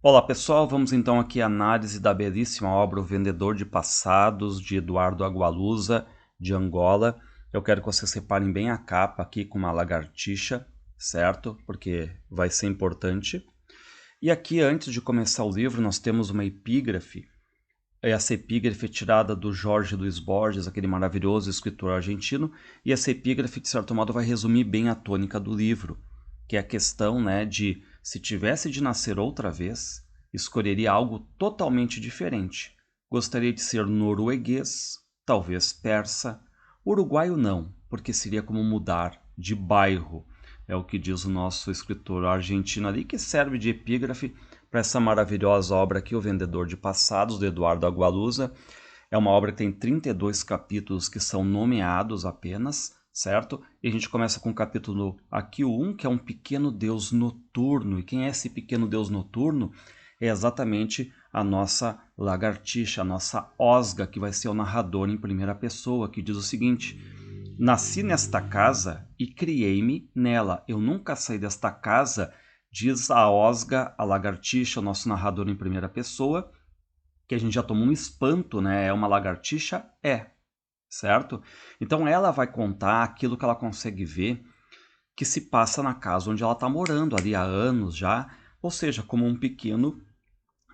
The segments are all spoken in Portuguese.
Olá pessoal, vamos então aqui à análise da belíssima obra O Vendedor de Passados, de Eduardo Agualusa, de Angola. Eu quero que vocês separem bem a capa aqui com uma lagartixa, certo? Porque vai ser importante. E aqui, antes de começar o livro, nós temos uma epígrafe. Essa epígrafe é tirada do Jorge Luiz Borges, aquele maravilhoso escritor argentino, e essa epígrafe, de certo modo, vai resumir bem a tônica do livro, que é a questão, né, de se tivesse de nascer outra vez, escolheria algo totalmente diferente. Gostaria de ser norueguês, talvez persa, uruguaio não, porque seria como mudar de bairro. É o que diz o nosso escritor argentino ali, que serve de epígrafe para essa maravilhosa obra aqui, O Vendedor de Passados, de Eduardo Agualusa. É uma obra que tem 32 capítulos que são nomeados apenas, certo? E a gente começa com o capítulo aqui, o 1, que é um pequeno deus noturno. E quem é esse pequeno deus noturno? É exatamente a nossa lagartixa, a nossa osga, que vai ser o narrador em primeira pessoa, que diz o seguinte: nasci nesta casa e criei-me nela. Eu nunca saí desta casa, diz a osga, a lagartixa, o nosso narrador em primeira pessoa, que a gente já tomou um espanto, né? É uma lagartixa? É, certo? Então ela vai contar aquilo que ela consegue ver que se passa na casa onde ela está morando ali há anos já, ou seja, como um pequeno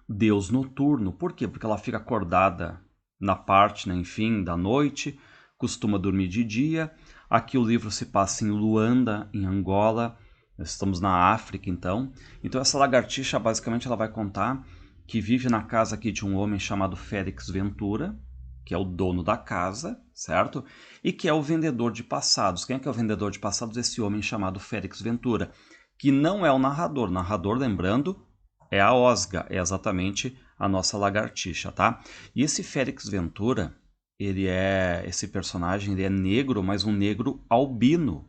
deus noturno. Por quê? Porque ela fica acordada na parte, né, enfim, da noite, costuma dormir de dia. Aqui o livro se passa em Luanda, em Angola. Nós estamos na África, então. Então essa lagartixa, basicamente, ela vai contar que vive na casa aqui de um homem chamado Félix Ventura, que é o dono da casa, certo? E que é o vendedor de passados. Quem é que é o vendedor de passados? Esse homem chamado Félix Ventura, que não é o narrador. O narrador, lembrando, é a osga, é exatamente a nossa lagartixa, tá? E esse Félix Ventura, esse personagem, ele é negro, mas um negro albino.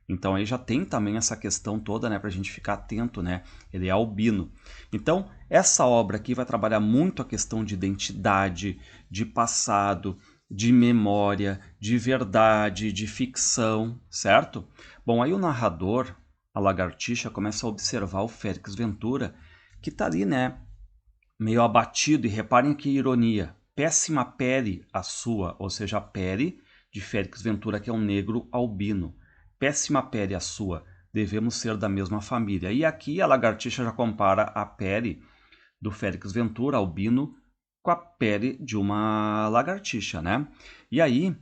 Então aí já tem também essa questão toda, né, pra gente ficar atento, né? Ele é albino. Então, essa obra aqui vai trabalhar muito a questão de identidade, de passado, de memória, de verdade, de ficção, certo? Bom, aí o narrador, a lagartixa, começa a observar o Félix Ventura, que tá ali, né, meio abatido, e reparem que ironia, péssima pele a sua, ou seja, a pele de Félix Ventura, que é um negro albino. Péssima pele a sua, devemos ser da mesma família. E aqui a lagartixa já compara a pele do Félix Ventura, albino, com a pele de uma lagartixa, né? E aí,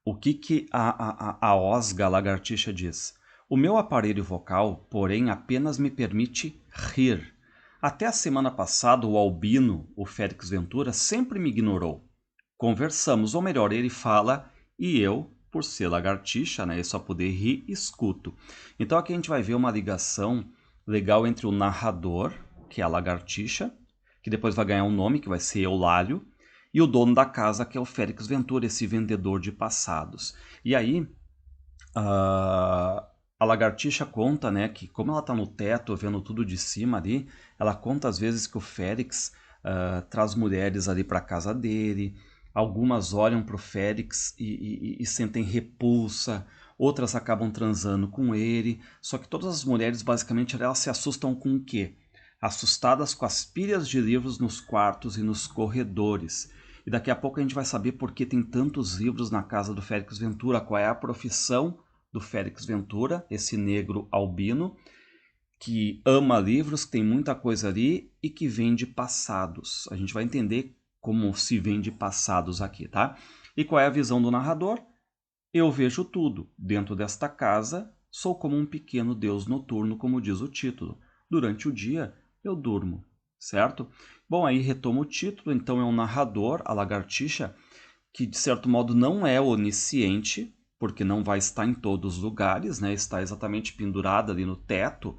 o que, que a osga, a lagartixa, diz? O meu aparelho vocal, porém, apenas me permite rir. Até a semana passada, o albino, o Félix Ventura, sempre me ignorou. Conversamos, ou melhor, ele fala e eu, por ser lagartixa, né, e só poder rir, escuto. Então aqui a gente vai ver uma ligação legal entre o narrador, que é a lagartixa, que depois vai ganhar um nome, que vai ser Eulálio, e o dono da casa, que é o Félix Ventura, esse vendedor de passados. E aí, a lagartixa conta, né, que como ela está no teto, vendo tudo de cima ali, ela conta às vezes que o Félix traz mulheres ali para casa dele. Algumas olham para o Félix e sentem repulsa, outras acabam transando com ele. Só que todas as mulheres, basicamente, elas se assustam com o quê? Assustadas com as pilhas de livros nos quartos e nos corredores. E daqui a pouco a gente vai saber por que tem tantos livros na casa do Félix Ventura, qual é a profissão do Félix Ventura, esse negro albino, que ama livros, que tem muita coisa ali e que vende passados. A gente vai entender como se vende passados aqui, tá? E qual é a visão do narrador? Eu vejo tudo. Dentro desta casa, sou como um pequeno deus noturno, como diz o título. Durante o dia, eu durmo, certo? Bom, aí retoma o título, então é um narrador, a lagartixa, que de certo modo não é onisciente, porque não vai estar em todos os lugares, né? Está exatamente pendurada ali no teto,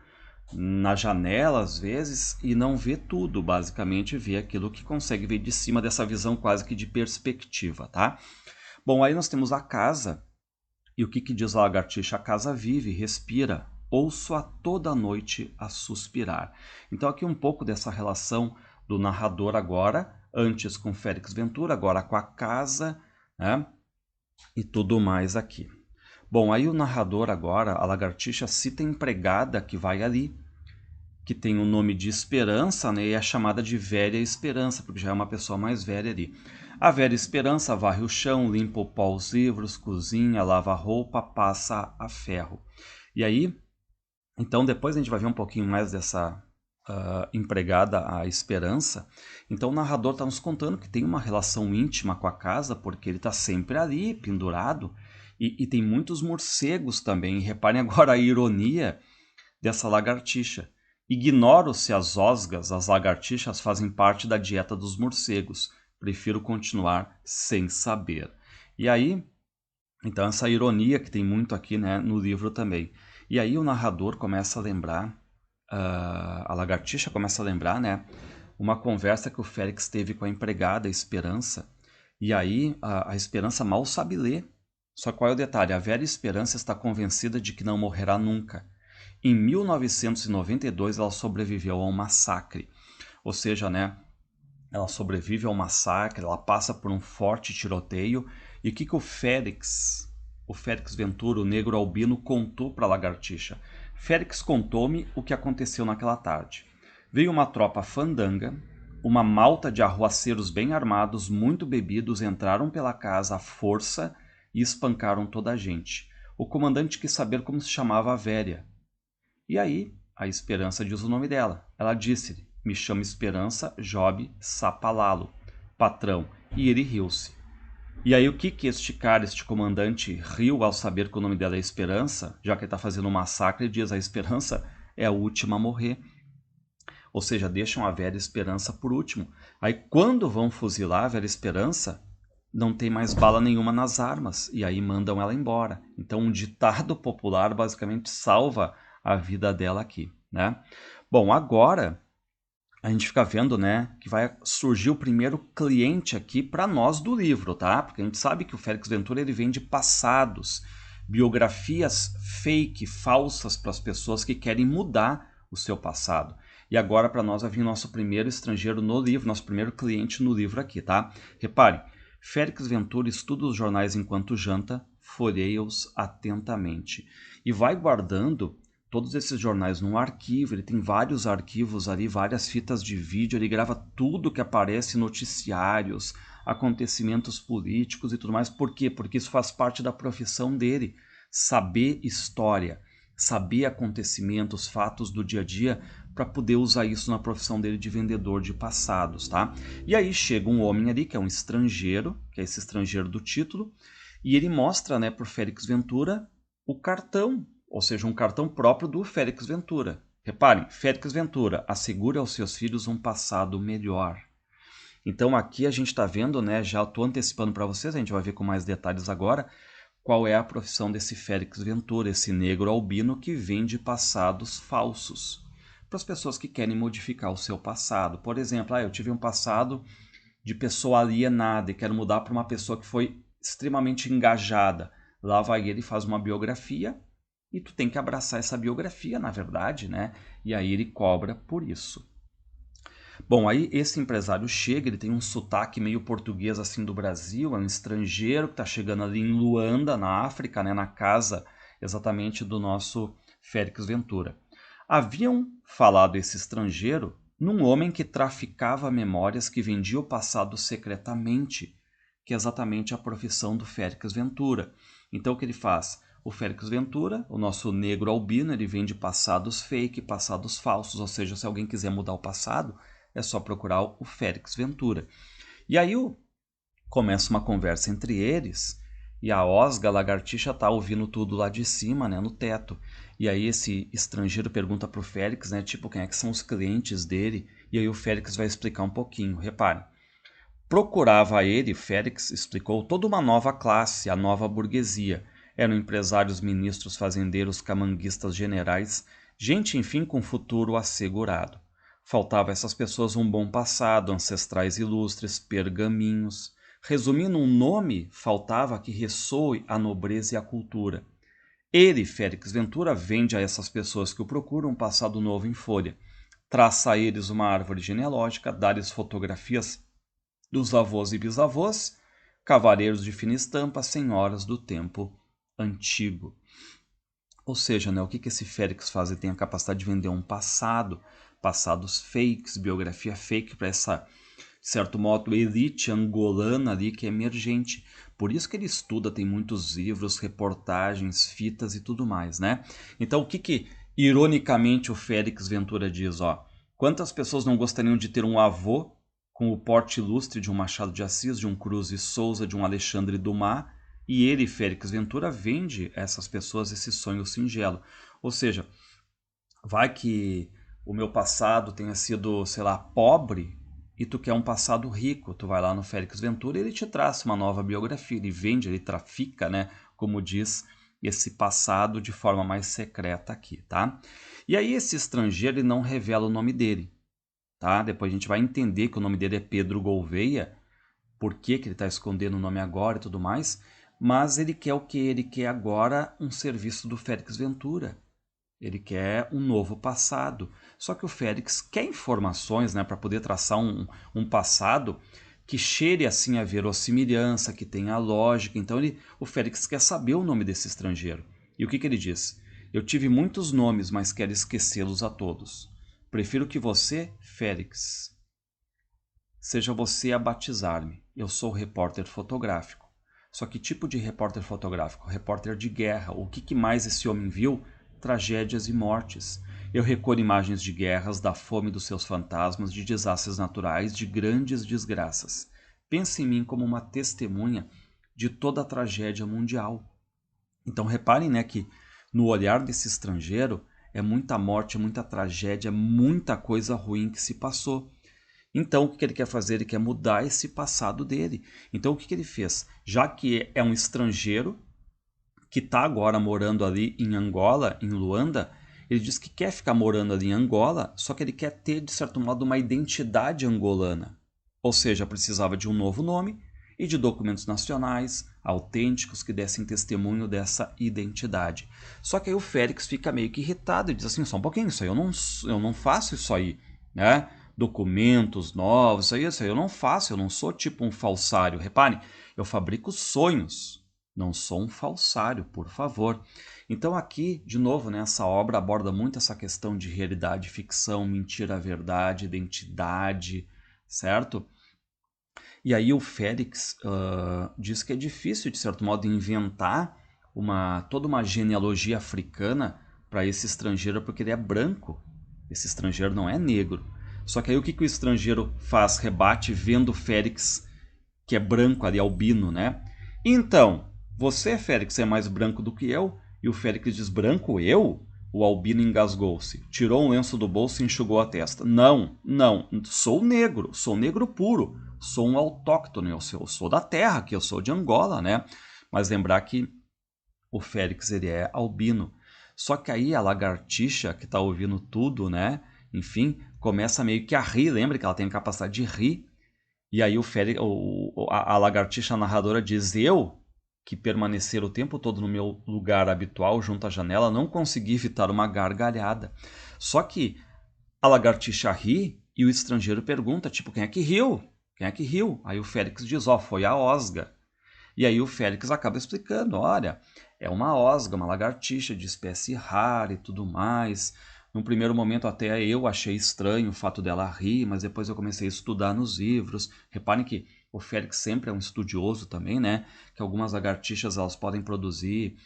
na janela às vezes, e não vê tudo, basicamente vê aquilo que consegue ver de cima dessa visão quase que de perspectiva, tá? Bom, aí nós temos a casa, e o que, que diz a lagartixa? A casa vive, respira, ouço-a toda noite a suspirar. Então aqui um pouco dessa relação do narrador agora, antes com Félix Ventura, agora com a casa, né? E tudo mais aqui. Bom, aí o narrador agora, a lagartixa, cita a empregada que vai ali. que tem o nome de Esperança, né, e é chamada de Velha Esperança, porque já é uma pessoa mais velha ali. A Velha Esperança varre o chão, limpa o pó os livros, cozinha, lava a roupa, passa a ferro. E aí, então depois a gente vai ver um pouquinho mais dessa empregada, a Esperança. Então o narrador está nos contando que tem uma relação íntima com a casa, porque ele está sempre ali, pendurado, e tem muitos morcegos também. Reparem agora a ironia dessa lagartixa. Ignoro se as osgas, as lagartixas, fazem parte da dieta dos morcegos. Prefiro continuar sem saber. E aí, então essa ironia que tem muito aqui, né, no livro também. E aí o narrador começa a lembrar, a lagartixa começa a lembrar, né, uma conversa que o Félix teve com a empregada, a Esperança. E aí a Esperança mal sabe ler. Só qual é o detalhe? A velha Esperança está convencida de que não morrerá nunca. Em 1992 ela sobreviveu a um massacre. Ou seja, né, ela sobrevive ao massacre, ela passa por um forte tiroteio. E o que o Félix Ventura, o negro albino, contou para a lagartixa? Félix contou-me o que aconteceu naquela tarde. Veio uma tropa fandanga, uma malta de arruaceiros bem armados, muito bebidos, entraram pela casa à força e espancaram toda a gente. O comandante quis saber como se chamava a velha. E aí, a Esperança diz o nome dela. Ela disse-lhe: me chamo Esperança Job Sapalalo, patrão. E ele riu-se. E aí o que este cara, este comandante, riu ao saber que o nome dela é Esperança, já que ele está fazendo um massacre, diz: a Esperança é a última a morrer. Ou seja, deixam a velha Esperança por último. Aí quando vão fuzilar a velha Esperança, não tem mais bala nenhuma nas armas, e aí mandam ela embora. Então um ditado popular basicamente salva a vida dela aqui, né? Bom, agora a gente fica vendo, né, que vai surgir o primeiro cliente aqui para nós do livro, tá? Porque a gente sabe que o Félix Ventura ele vende passados, biografias fake, falsas para as pessoas que querem mudar o seu passado. E agora para nós vai vir nosso primeiro estrangeiro no livro, nosso primeiro cliente no livro aqui, tá? Reparem, Félix Ventura estuda os jornais enquanto janta, folheia-os atentamente e vai guardando todos esses jornais num arquivo. Ele tem vários arquivos ali, várias fitas de vídeo, ele grava tudo que aparece, noticiários, acontecimentos políticos e tudo mais. Por quê? Porque isso faz parte da profissão dele, saber história, saber acontecimentos, fatos do dia a dia, para poder usar isso na profissão dele de vendedor de passados, tá? E aí chega um homem ali, que é um estrangeiro, que é esse estrangeiro do título, e ele mostra, né, para o Félix Ventura o cartão, ou seja, um cartão próprio do Félix Ventura. Reparem, Félix Ventura assegura aos seus filhos um passado melhor. Então aqui a gente está vendo, né, já estou antecipando para vocês, a gente vai ver com mais detalhes agora, qual é a profissão desse Félix Ventura, esse negro albino que vende passados falsos para as pessoas que querem modificar o seu passado. Por exemplo, eu tive um passado de pessoa alienada e quero mudar para uma pessoa que foi extremamente engajada. Lá vai ele e faz uma biografia e tu tem que abraçar essa biografia, na verdade, né? E aí ele cobra por isso. Bom, aí esse empresário chega, ele tem um sotaque meio português assim do Brasil, é um estrangeiro que está chegando ali em Luanda, na África, né, na casa exatamente do nosso Félix Ventura. Haviam falado esse estrangeiro num homem que traficava memórias, que vendia o passado secretamente, que é exatamente a profissão do Félix Ventura. Então o que ele faz? O Félix Ventura, o nosso negro albino, ele vende passados fake, passados falsos, ou seja, se alguém quiser mudar o passado, é só procurar o Félix Ventura. E aí começa uma conversa entre eles, e a Osga, a lagartixa, está ouvindo tudo lá de cima, né, no teto. E aí esse estrangeiro pergunta para o Félix, né, tipo, quem é que são os clientes dele, e aí o Félix vai explicar um pouquinho. Reparem, procurava ele, Félix explicou, toda uma nova classe, a nova burguesia. Eram empresários, ministros, fazendeiros, camanguistas, generais, gente, enfim, com futuro assegurado. Faltava a essas pessoas um bom passado, ancestrais ilustres, pergaminhos. Resumindo, um nome faltava que ressoe a nobreza e a cultura. Ele, Félix Ventura, vende a essas pessoas que o procuram um passado novo em folha. Traça a eles uma árvore genealógica, dá-lhes fotografias dos avós e bisavós, cavaleiros de fina estampa, senhoras do tempo antigo. Ou seja, né, o que esse Félix faz? Ele tem a capacidade de vender um passado, passados fakes, biografia fake para essa, de certo modo, elite angolana ali que é emergente. Por isso que ele estuda, tem muitos livros, reportagens, fitas e tudo mais, né? Então, o que ironicamente o Félix Ventura diz, ó? Quantas pessoas não gostariam de ter um avô com o porte ilustre de um Machado de Assis, de um Cruz e Souza, de um Alexandre Dumas, e ele, Félix Ventura, vende a essas pessoas esse sonho singelo. Ou seja, vai que o meu passado tenha sido, sei lá, pobre e tu quer um passado rico. Tu vai lá no Félix Ventura e ele te traz uma nova biografia. Ele vende, ele trafica, né? Como diz, esse passado de forma mais secreta aqui, tá? E aí esse estrangeiro ele não revela o nome dele, tá? Depois a gente vai entender que o nome dele é Pedro Gouveia, por que ele está escondendo o nome agora e tudo mais, mas ele quer o que? Ele quer agora um serviço do Félix Ventura. Ele quer um novo passado. Só que o Félix quer informações, né, para poder traçar um passado que cheire assim a verossimilhança, que tenha lógica. Então o Félix quer saber o nome desse estrangeiro. E o que ele diz? Eu tive muitos nomes, mas quero esquecê-los a todos. Prefiro que você, Félix, seja você a batizar-me. Eu sou repórter fotográfico. Só que tipo de repórter fotográfico? Repórter de guerra. O que mais esse homem viu? Tragédias e mortes. Eu recolho imagens de guerras, da fome dos seus fantasmas, de desastres naturais, de grandes desgraças. Pense em mim como uma testemunha de toda a tragédia mundial. Então reparem, né, que no olhar desse estrangeiro é muita morte, muita tragédia, muita coisa ruim que se passou. Então, o que ele quer fazer? Ele quer mudar esse passado dele. Então, o que ele fez? Já que é um estrangeiro que está agora morando ali em Angola, em Luanda, ele diz que quer ficar morando ali em Angola, só que ele quer ter, de certo modo, uma identidade angolana. Ou seja, precisava de um novo nome e de documentos nacionais, autênticos, que dessem testemunho dessa identidade. Só que aí o Félix fica meio que irritado e diz assim, só um pouquinho, isso aí eu não faço isso aí, né? Documentos novos, isso aí eu não faço, eu não sou tipo um falsário. Repare, eu fabrico sonhos, não sou um falsário, por favor. Então aqui, de novo, né, essa obra aborda muito essa questão de realidade, ficção, mentira, verdade, identidade, certo? E aí o Félix diz que é difícil, de certo modo, inventar toda uma genealogia africana para esse estrangeiro, porque ele é branco. Esse estrangeiro não é negro. Só que aí o que o estrangeiro faz? Rebate vendo o Félix, que é branco ali, albino, né? Então, você, Félix, é mais branco do que eu? E o Félix diz, branco eu? O albino engasgou-se, tirou um lenço do bolso e enxugou a testa. Não, não, sou negro puro, sou um autóctone, eu sou da terra, que eu sou de Angola, né? Mas lembrar que o Félix, ele é albino. Só que aí a lagartixa, que está ouvindo tudo, né? Enfim, começa meio que a rir, lembra que ela tem a capacidade de rir. E aí a lagartixa narradora diz, eu, que permanecer o tempo todo no meu lugar habitual, junto à janela, não consegui evitar uma gargalhada. Só que a lagartixa ri e o estrangeiro pergunta, tipo, quem é que riu? Quem é que riu? Aí o Félix diz, ó, foi a Osga. E aí o Félix acaba explicando, olha, é uma osga, uma lagartixa de espécie rara e tudo mais. Num primeiro momento até eu achei estranho o fato dela rir, mas depois eu comecei a estudar nos livros. Reparem que o Félix sempre é um estudioso também, né? Que algumas lagartixas elas podem produzir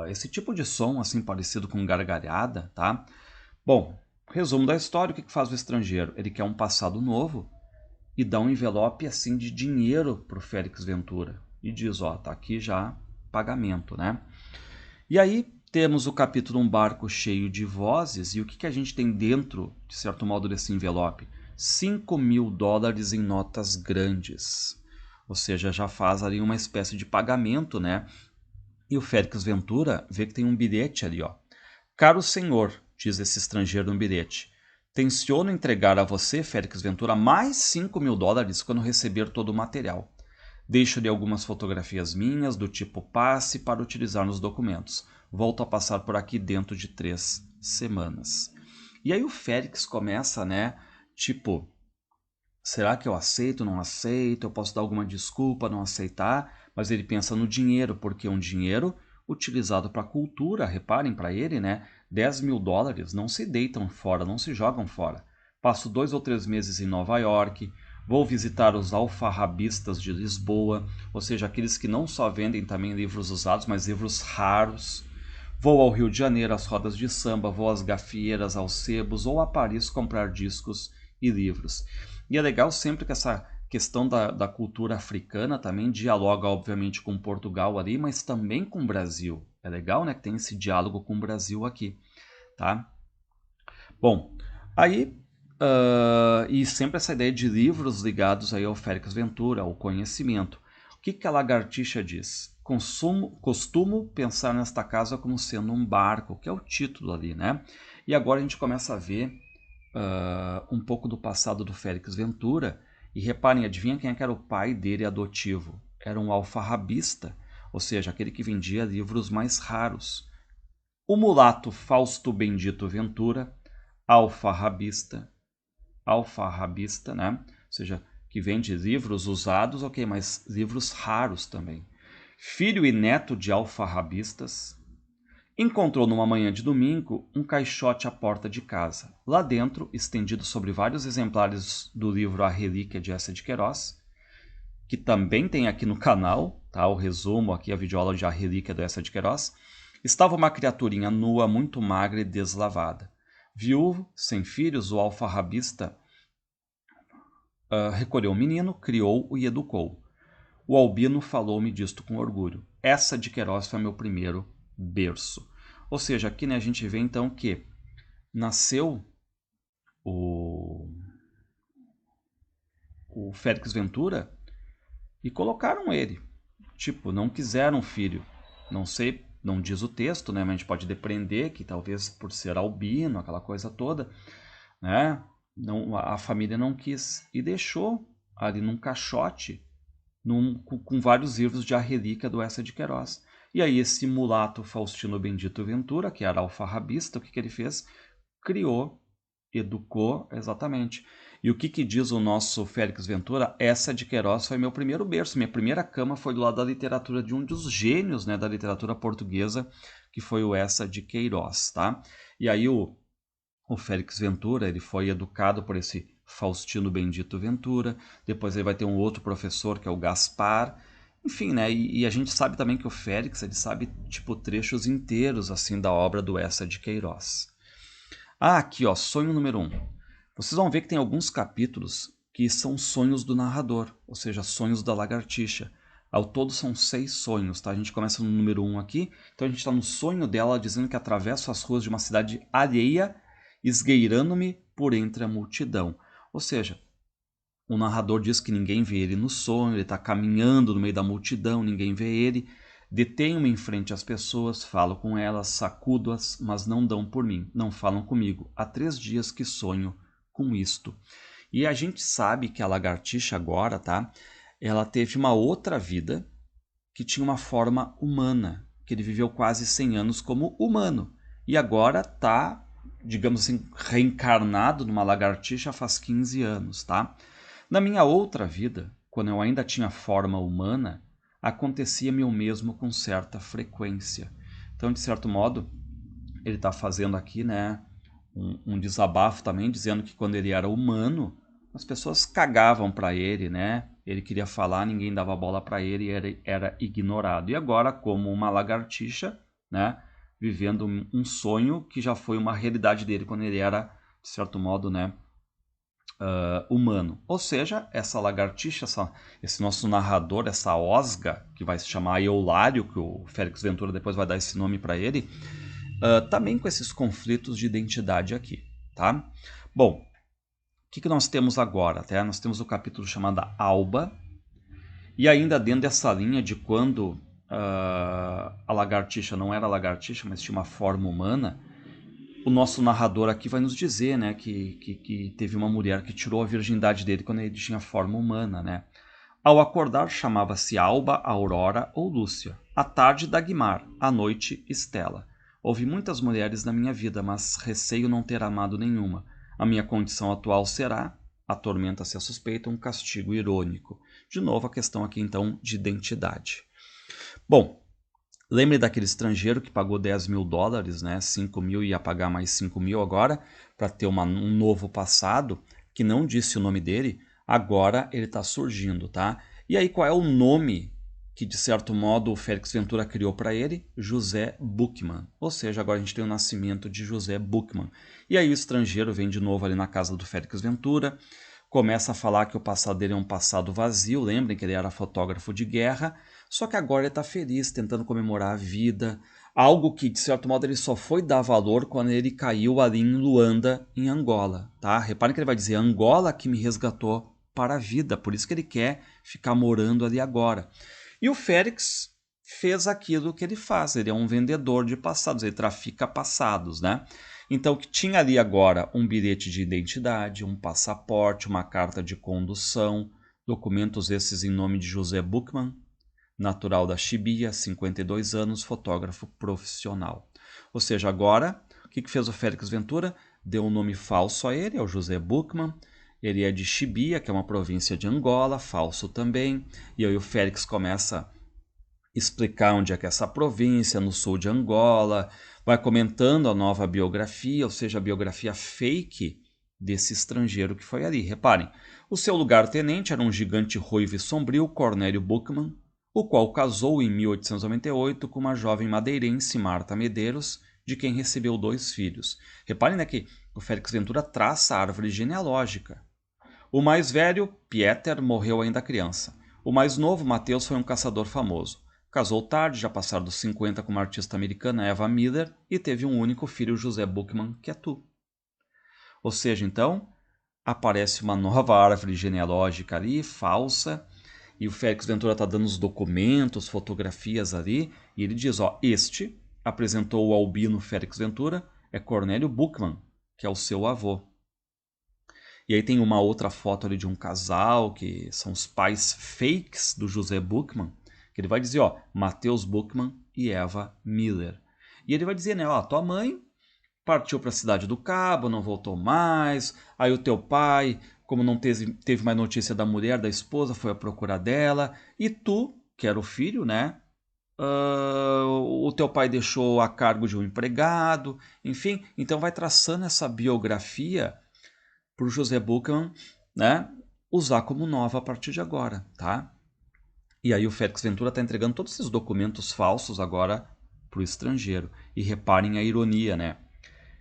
esse tipo de som assim parecido com gargalhada, tá? Bom, resumo da história, o que faz o estrangeiro? Ele quer um passado novo, e dá um envelope assim de dinheiro para o Félix Ventura. E diz, ó, tá aqui já pagamento, né? E aí temos o capítulo Um Barco Cheio de Vozes, e o que a gente tem dentro, de certo modo, desse envelope? $5.000 em notas grandes. Ou seja, já faz ali uma espécie de pagamento, né? E o Félix Ventura vê que tem um bilhete ali, ó. Caro senhor, diz esse estrangeiro no bilhete, tenciono entregar a você, Félix Ventura, mais $5.000 quando receber todo o material. Deixo-lhe algumas fotografias minhas do tipo passe para utilizar nos documentos. Volto a passar por aqui dentro de 3 semanas. E aí o Félix começa, né, tipo, será que eu aceito, não aceito? Eu posso dar alguma desculpa, não aceitar? Mas ele pensa no dinheiro, porque um dinheiro utilizado para cultura, reparem para ele, né? $10.000 não se deitam fora, não se jogam fora. Passo 2 ou 3 meses em Nova York, vou visitar os alfarrabistas de Lisboa, ou seja, aqueles que não só vendem também livros usados, mas livros raros. Vou ao Rio de Janeiro, às rodas de samba, vou às gafieiras, aos sebos, ou a Paris comprar discos e livros. E é legal sempre que essa questão da cultura africana também dialoga, obviamente, com Portugal ali, mas também com o Brasil. É legal, né, que tem esse diálogo com o Brasil aqui, tá? Bom, aí, e sempre essa ideia de livros ligados aí ao Félix Ventura, ao conhecimento. O que a lagartixa diz? Costumo pensar nesta casa como sendo um barco, que é o título ali, né? E agora a gente começa a ver um pouco do passado do Félix Ventura. E reparem, adivinha quem é que era o pai dele adotivo? Era um alfarrabista, ou seja, aquele que vendia livros mais raros. O mulato Fausto Bendito Ventura, alfarrabista, né? Ou seja, que vende livros usados, ok, mas livros raros também. Filho e neto de alfarrabistas, encontrou numa manhã de domingo um caixote à porta de casa. Lá dentro, estendido sobre vários exemplares do livro A Relíquia de Eça de Queiroz, que também tem aqui no canal, tá? O resumo aqui, a videoaula de A Relíquia do Eça de Queiroz, estava uma criaturinha nua, muito magra e deslavada. Viúvo, sem filhos, o alfarrabista recolheu o menino, criou-o e educou. O albino falou-me disto com orgulho. Eça de Queiroz foi meu primeiro berço. Ou seja, aqui, né, a gente vê então que nasceu o Félix Ventura e colocaram ele. Tipo, não quiseram filho. Não sei, não diz o texto, né, mas a gente pode depreender que talvez por ser albino, aquela coisa toda, né, não, a família não quis e deixou ali num caixote com vários livros de A Relíquia do Eça de Queiroz. E aí esse mulato Faustino Bendito Ventura, que era alfarrabista, o que ele fez? Criou, educou, exatamente. E o que diz o nosso Félix Ventura? Eça de Queiroz foi meu primeiro berço, minha primeira cama foi do lado da literatura de um dos gênios, né, da literatura portuguesa, que foi o Eça de Queiroz, tá? E aí o Félix Ventura, ele foi educado por esse Faustino Bendito Ventura, depois ele vai ter um outro professor que é o Gaspar, enfim, né, e a gente sabe também que o Félix, ele sabe, tipo, trechos inteiros, assim, da obra do Eça de Queiroz. Ah, aqui, ó, sonho número 1. Vocês vão ver que tem alguns capítulos que são sonhos do narrador, ou seja, sonhos da lagartixa. Ao todo são 6 sonhos, tá? A gente começa no número 1 aqui, então a gente está no sonho dela dizendo que atravesso as ruas de uma cidade alheia, esgueirando-me por entre a multidão. Ou seja, o narrador diz que ninguém vê ele no sonho, ele está caminhando no meio da multidão, ninguém vê ele. Detenho-me em frente às pessoas, falo com elas, sacudo-as, mas não dão por mim, não falam comigo. Há 3 dias que sonho com isto. E a gente sabe que a lagartixa agora, tá? Ela teve uma outra vida que tinha uma forma humana, que ele viveu quase 100 anos como humano. E agora está, digamos assim, reencarnado numa lagartixa faz 15 anos, tá? Na minha outra vida, quando eu ainda tinha forma humana, acontecia-me o mesmo com certa frequência. Então, de certo modo, ele está fazendo aqui, né, um desabafo também, dizendo que quando ele era humano, as pessoas cagavam para ele, né? Ele queria falar, ninguém dava bola para ele e era ignorado. E agora, como uma lagartixa, né, vivendo um sonho que já foi uma realidade dele quando ele era, de certo modo, né, humano. Ou seja, essa lagartixa, esse nosso narrador, essa osga, que vai se chamar Eulário, que o Félix Ventura depois vai dar esse nome para ele, também com esses conflitos de identidade aqui, tá? Bom, o que nós temos agora? Tá? Nós temos o capítulo chamado Alba, e ainda dentro dessa linha de quando a lagartixa não era lagartixa, mas tinha uma forma humana, o nosso narrador aqui vai nos dizer, né, que teve uma mulher que tirou a virgindade dele quando ele tinha forma humana, né? Ao acordar chamava-se Alba, Aurora ou Lúcia. À tarde, Dagmar. À noite, Estela. Houve muitas mulheres na minha vida, mas receio não ter amado nenhuma. A minha condição atual será, atormenta-se a suspeita, um castigo irônico. De novo, a questão aqui, então, de identidade. Bom, Lembre daquele estrangeiro que pagou 10 mil dólares, né? 5 mil ia pagar mais 5 mil agora para ter um novo passado, que não disse o nome dele, agora ele está surgindo, tá? E aí qual é o nome que de certo modo o Félix Ventura criou para ele? José Bookman. Ou seja, agora a gente tem o nascimento de José Bookman. E aí o estrangeiro vem de novo ali na casa do Félix Ventura, começa a falar que o passado dele é um passado vazio, lembrem que ele era fotógrafo de guerra, só que agora ele está feliz, tentando comemorar a vida, algo que de certo modo ele só foi dar valor quando ele caiu ali em Luanda, em Angola, tá? Reparem que ele vai dizer, Angola que me resgatou para a vida, por isso que ele quer ficar morando ali agora. E o Félix fez aquilo que ele faz, ele é um vendedor de passados, ele trafica passados, né? Então, que tinha ali agora um bilhete de identidade, um passaporte, uma carta de condução, documentos esses em nome de José Bookman, natural da Chibia, 52 anos, fotógrafo profissional. Ou seja, agora, o que fez o Félix Ventura? Deu um nome falso a ele, é o José Bookman. Ele é de Chibia, que é uma província de Angola, falso também. E aí o Félix começa a explicar onde é que é essa província, no sul de Angola, vai comentando a nova biografia, ou seja, a biografia fake desse estrangeiro que foi ali. Reparem, o seu lugar-tenente era um gigante ruivo e sombrio, Cornélio Bookman, o qual casou em 1898 com uma jovem madeirense, Marta Medeiros, de quem recebeu 2 filhos. Reparem, né, que o Félix Ventura traça a árvore genealógica. O mais velho, Pieter, morreu ainda criança. O mais novo, Mateus, foi um caçador famoso. Casou tarde, já passaram dos 50 com uma artista americana, Eva Miller, e teve um único filho, José Bookman, que é tu. Ou seja, então, aparece uma nova árvore genealógica ali, falsa, e o Félix Ventura está dando os documentos, fotografias ali, e ele diz, ó, este apresentou o albino Félix Ventura, é Cornélio Bookman, que é o seu avô. E aí tem uma outra foto ali de um casal, que são os pais fakes do José Bookman, que ele vai dizer, ó, Mateus Bookman e Eva Miller. E ele vai dizer, né, ó, tua mãe partiu para a cidade do Cabo, não voltou mais, aí o teu pai, como não teve mais notícia da mulher, da esposa, foi à procura dela, e tu, que era o filho, né, o teu pai deixou a cargo de um empregado, enfim, então vai traçando essa biografia para o José Bookman, né, usar como nova a partir de agora, tá? E aí o Félix Ventura está entregando todos esses documentos falsos agora para o estrangeiro. E reparem a ironia, né?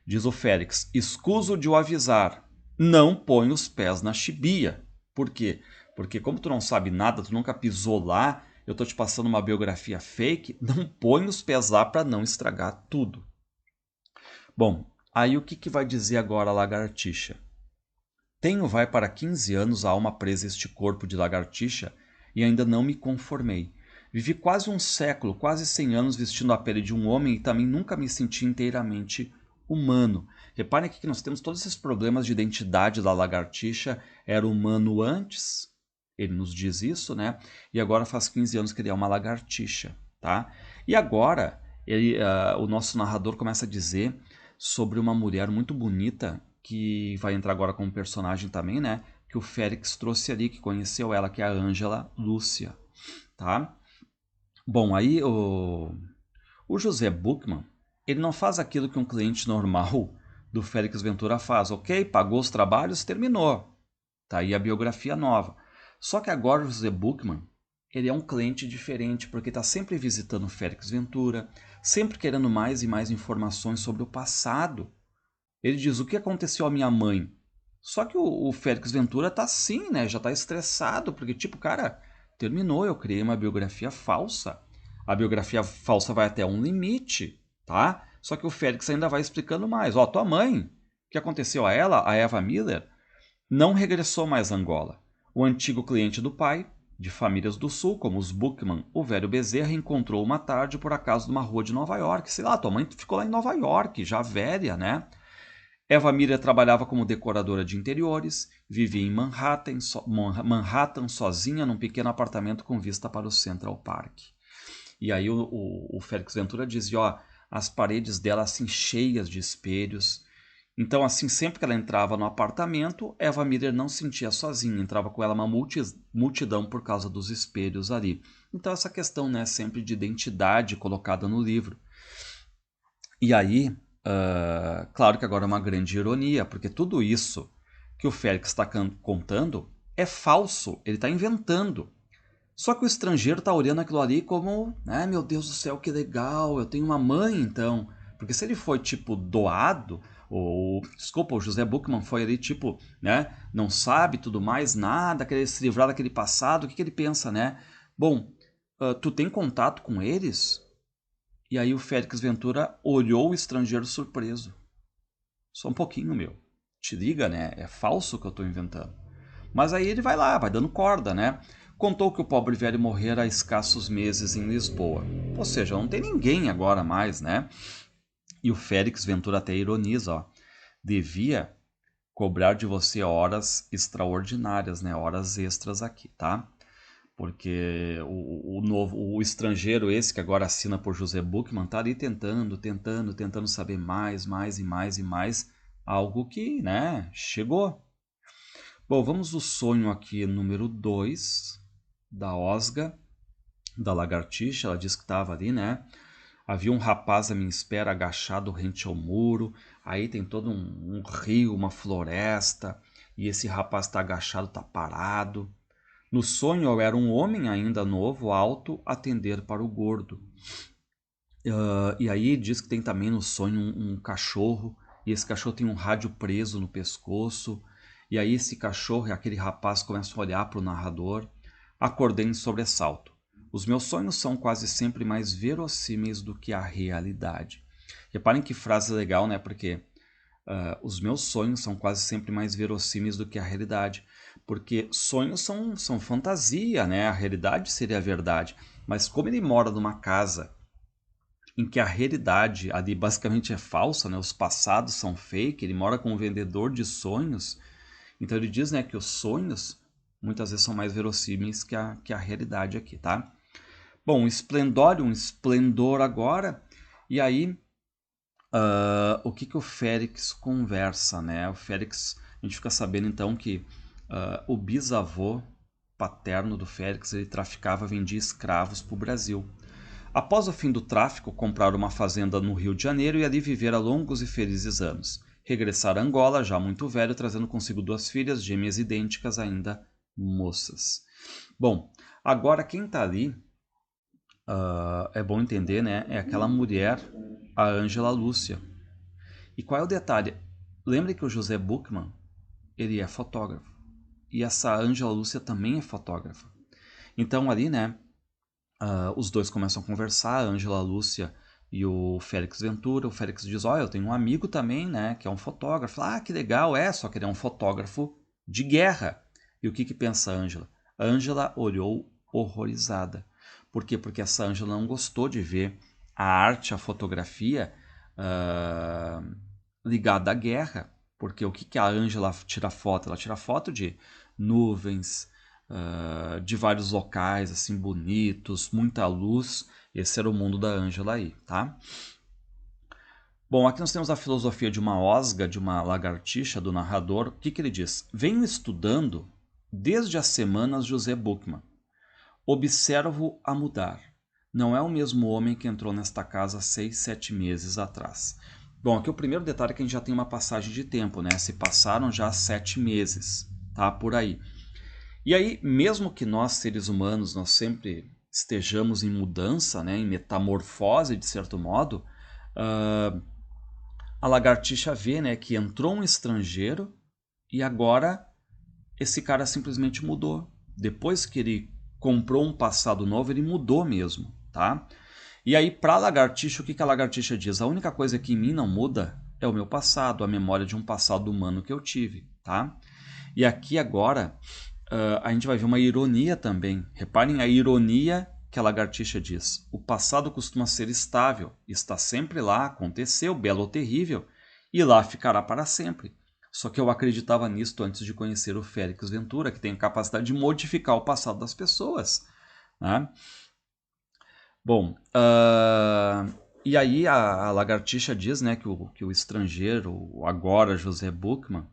Diz o Félix, escuso de o avisar, não põe os pés na chibia. Por quê? Porque como tu não sabe nada, tu nunca pisou lá, eu tô te passando uma biografia fake, não põe os pés lá para não estragar tudo. Bom, aí o que vai dizer agora a lagartixa? Tenho vai para 15 anos a alma presa este corpo de lagartixa e ainda não me conformei. Vivi quase um século, quase 100 anos vestindo a pele de um homem e também nunca me senti inteiramente humano. Reparem aqui que nós temos todos esses problemas de identidade da lagartixa. Era humano antes, ele nos diz isso, né? E agora faz 15 anos que ele é uma lagartixa, tá? E agora o nosso narrador começa a dizer sobre uma mulher muito bonita que vai entrar agora como personagem também, né? Que o Félix trouxe ali, que conheceu ela, que é a Ângela Lúcia, tá? Bom, aí o José Bookman, ele não faz aquilo que um cliente normal do Félix Ventura faz, ok? Pagou os trabalhos, terminou. Tá aí a biografia nova. Só que agora o José Bookman, ele é um cliente diferente, porque está sempre visitando o Félix Ventura, sempre querendo mais e mais informações sobre o passado. Ele diz, o que aconteceu à minha mãe? Só que o Félix Ventura tá assim, né? Já tá estressado, porque tipo, cara, terminou, eu criei uma biografia falsa. A biografia falsa vai até um limite, tá? Só que o Félix ainda vai explicando mais. Ó, tua mãe, o que aconteceu a ela, a Eva Miller, não regressou mais a Angola. O antigo cliente do pai, de famílias do sul, como os Bookman, o velho Bezerra, encontrou uma tarde por acaso numa rua de Nova York. Sei lá, tua mãe ficou lá em Nova York, já velha, né? Eva Miller trabalhava como decoradora de interiores, vivia em Manhattan sozinha num pequeno apartamento com vista para o Central Park. E aí o Félix Ventura dizia, ó, as paredes dela assim cheias de espelhos. Então assim, sempre que ela entrava no apartamento, Eva Miller não se sentia sozinha, entrava com ela uma multidão por causa dos espelhos ali. Então essa questão, né, sempre de identidade colocada no livro. E aí, claro que agora é uma grande ironia, porque tudo isso que o Félix está contando é falso, ele está inventando. Só que o estrangeiro está olhando aquilo ali como, meu Deus do céu, que legal, eu tenho uma mãe então. Porque se ele foi, tipo, doado, desculpa, o José Buchmann foi ali, tipo, né, não sabe tudo mais, nada, querer se livrar daquele passado, o que ele pensa, né? Bom, tu tem contato com eles? E aí o Félix Ventura olhou o estrangeiro surpreso. Só um pouquinho, meu. Te liga, né? É falso o que eu estou inventando. Mas aí ele vai lá, vai dando corda, né? Contou que o pobre velho morrera há escassos meses em Lisboa. Ou seja, não tem ninguém agora mais, né? E o Félix Ventura até ironiza, ó. Devia cobrar de você horas extraordinárias, né? Horas extras aqui, tá? Porque o estrangeiro esse que agora assina por José Buchmann tá ali tentando saber mais, mais e mais e mais. Algo que, né, chegou. Bom, vamos ao sonho aqui número 2 da Osga, da lagartixa. Ela disse que estava ali, né? Havia um rapaz à minha espera agachado rente ao muro. Aí tem todo um rio, uma floresta. E esse rapaz está agachado, está parado. No sonho eu era um homem ainda novo, alto, atender para o gordo. E aí diz que tem também no sonho um cachorro, e esse cachorro tem um rádio preso no pescoço. E aí esse cachorro e aquele rapaz começam a olhar para o narrador. Acordei em sobressalto. Os meus sonhos são quase sempre mais verossímeis do que a realidade. Reparem que frase legal, né? Porque os meus sonhos são quase sempre mais verossímeis do que a realidade. Porque sonhos são fantasia, né? A realidade seria a verdade. Mas como ele mora numa casa em que a realidade ali basicamente é falsa, né? Os passados são fake, ele mora com um vendedor de sonhos, então ele diz, né, que os sonhos muitas vezes são mais verossímeis que a realidade aqui, tá? Bom, um esplendor agora, e aí o que o Félix conversa, né? O Félix, a gente fica sabendo então que o bisavô paterno do Félix, ele traficava, vendia escravos para o Brasil. Após o fim do tráfico, compraram uma fazenda no Rio de Janeiro e ali viveram longos e felizes anos. Regressaram a Angola, já muito velho, trazendo consigo 2 filhas, gêmeas idênticas, ainda moças. Bom, agora quem está ali, é bom entender, né? É aquela mulher, a Ângela Lúcia. E qual é o detalhe? Lembre que o José Buchmann, ele é fotógrafo. E essa Ângela Lúcia também é fotógrafa. Então ali, né, os dois começam a conversar, a Ângela Lúcia e o Félix Ventura. O Félix diz, olha, eu tenho um amigo também, né, que é um fotógrafo. Ah, que legal, só que ele é um fotógrafo de guerra. E o que pensa a Ângela? A Ângela olhou horrorizada. Por quê? Porque essa Ângela não gostou de ver a arte, a fotografia ligada à guerra. Porque o que a Ângela tira foto? Ela tira foto de nuvens, de vários locais assim bonitos, muita luz. Esse era o mundo da Ângela aí, tá? Bom, aqui nós temos a filosofia de uma osga, de uma lagartixa, do narrador. O que ele diz? Venho estudando desde as semanas José Buchmann. Observo a mudar. Não é o mesmo homem que entrou nesta casa 6, 7 meses atrás. Bom, aqui o primeiro detalhe é que a gente já tem uma passagem de tempo, né? Se passaram já 7 meses, tá? Por aí. E aí, mesmo que nós, seres humanos, nós sempre estejamos em mudança, né, em metamorfose, de certo modo, a lagartixa vê, né, que entrou um estrangeiro e agora esse cara simplesmente mudou. Depois que ele comprou um passado novo, ele mudou mesmo, tá? E aí, para a lagartixa, o que a lagartixa diz? A única coisa que em mim não muda é o meu passado, a memória de um passado humano que eu tive, tá? E aqui agora a gente vai ver uma ironia também. Reparem a ironia que a lagartixa diz. O passado costuma ser estável, está sempre lá, aconteceu, belo ou terrível, e lá ficará para sempre. Só que eu acreditava nisto antes de conhecer o Félix Ventura, que tem a capacidade de modificar o passado das pessoas. Né? Bom, e aí a lagartixa diz, né, que o estrangeiro, agora José Buchmann,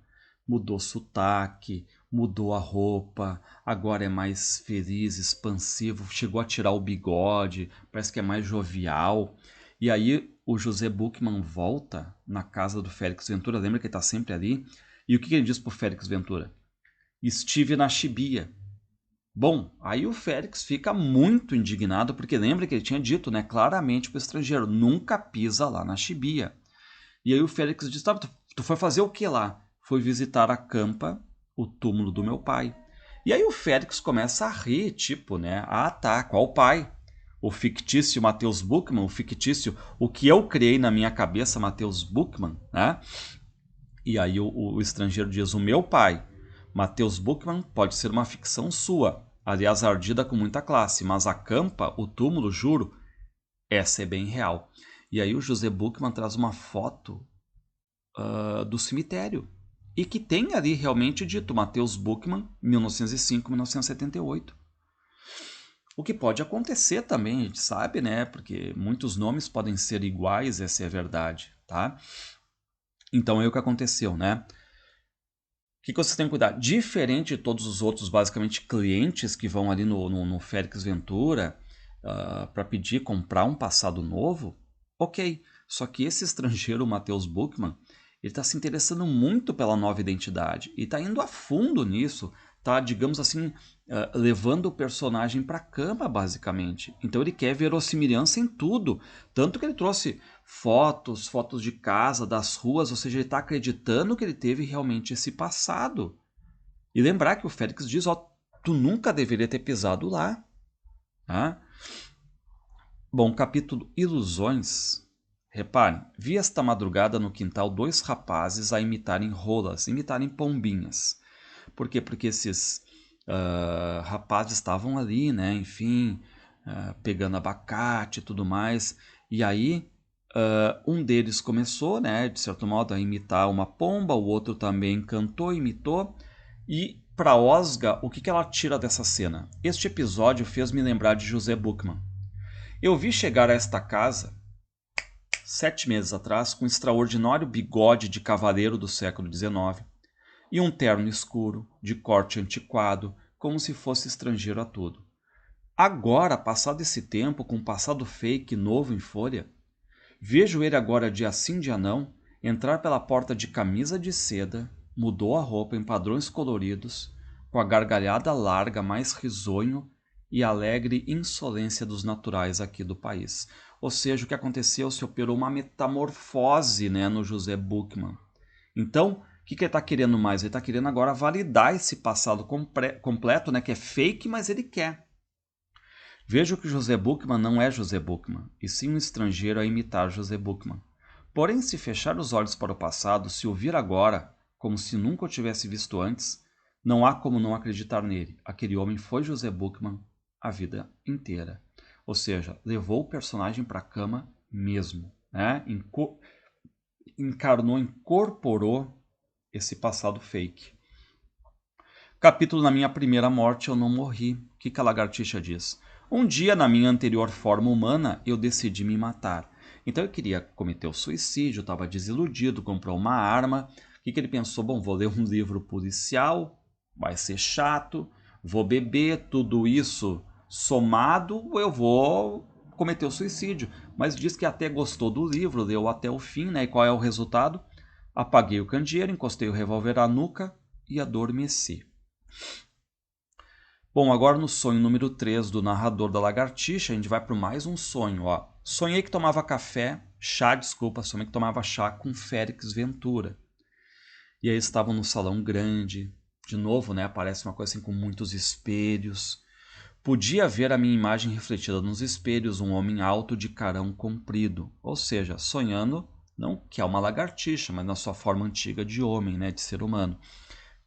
mudou sotaque, mudou a roupa, agora é mais feliz, expansivo, chegou a tirar o bigode, parece que é mais jovial. E aí o José Buchmann volta na casa do Félix Ventura, lembra que ele está sempre ali? E o que ele diz para o Félix Ventura? Estive na Chibia. Bom, aí o Félix fica muito indignado, porque lembra que ele tinha dito, né, claramente para o estrangeiro, nunca pisa lá na Chibia. E aí o Félix diz, tá, tu foi fazer o que lá? Foi visitar a campa, o túmulo do meu pai. E aí o Félix começa a rir, tipo, né, ah tá, qual pai? O fictício Matheus Buchmann, o fictício, o que eu criei na minha cabeça, Matheus Buchmann, né? E aí o estrangeiro diz, o meu pai, Matheus Buchmann, pode ser uma ficção sua, aliás, ardida com muita classe, mas a campa, o túmulo, juro, essa é bem real. E aí o José Buchmann traz uma foto do cemitério. E que tem ali realmente dito Matheus Buchmann, 1905-1978. O que pode acontecer também, a gente sabe, né? Porque muitos nomes podem ser iguais, essa é a verdade, tá? Então é o que aconteceu, né? O que vocês têm que cuidar? Diferente de todos os outros, basicamente, clientes que vão ali no Félix Ventura para pedir comprar um passado novo, ok. Só que esse estrangeiro, o Matheus Buchmann, ele está se interessando muito pela nova identidade e está indo a fundo nisso, está, digamos assim, levando o personagem para a cama, basicamente. Então ele quer verossimilhança em tudo. Tanto que ele trouxe fotos de casa, das ruas, ou seja, ele está acreditando que ele teve realmente esse passado. E lembrar que o Félix diz, ó, tu nunca deveria ter pisado lá. Tá? Bom, capítulo Ilusões. Reparem, vi esta madrugada no quintal 2 rapazes a imitarem rolas, imitarem pombinhas. Por quê? Porque esses rapazes estavam ali, né? Enfim, pegando abacate e tudo mais. E aí, um deles começou, né? De certo modo, a imitar uma pomba, o outro também cantou, imitou. E para Osga, o que ela tira dessa cena? Este episódio fez me lembrar de José Buchmann. Eu vi chegar a esta casa 7 meses atrás com um extraordinário bigode de cavaleiro do século XIX e um terno escuro, de corte antiquado, como se fosse estrangeiro a tudo. Agora, passado esse tempo, com um passado fake novo em folha, vejo ele agora dia sim dia não, entrar pela porta de camisa de seda, mudou a roupa em padrões coloridos, com a gargalhada larga mais risonho e alegre insolência dos naturais aqui do país. Ou seja, o que aconteceu, se operou uma metamorfose, né, no José Buchmann. Então, o que ele está querendo mais? Ele está querendo agora validar esse passado completo, né, que é fake, mas ele quer. Vejo que José Buchmann não é José Buchmann, e sim um estrangeiro a imitar José Buchmann. Porém, se fechar os olhos para o passado, se o vir agora, como se nunca o tivesse visto antes, não há como não acreditar nele. Aquele homem foi José Buchmann a vida inteira. Ou seja, levou o personagem para a cama mesmo, né? Encarnou, incorporou esse passado fake. Capítulo Na Minha Primeira Morte Eu Não Morri. O que a lagartixa diz? Um dia, na minha anterior forma humana, eu decidi me matar. Então eu queria cometer o suicídio, estava desiludido, comprou uma arma. O que ele pensou? Bom, vou ler um livro policial, vai ser chato, vou beber, tudo isso somado, eu vou cometer o suicídio. Mas diz que até gostou do livro, leu até o fim, né? E qual é o resultado? Apaguei o candeeiro, encostei o revólver à nuca e adormeci. Bom, agora no sonho número 3 do narrador da lagartixa, a gente vai para mais um sonho. Ó. Sonhei que tomava sonhei que tomava chá com Félix Ventura. E aí estavam no salão grande, de novo, né, aparece uma coisa assim com muitos espelhos. Podia ver a minha imagem refletida nos espelhos, um homem alto de carão comprido. Ou seja, sonhando, não que é uma lagartixa, mas na sua forma antiga de homem, né, de ser humano.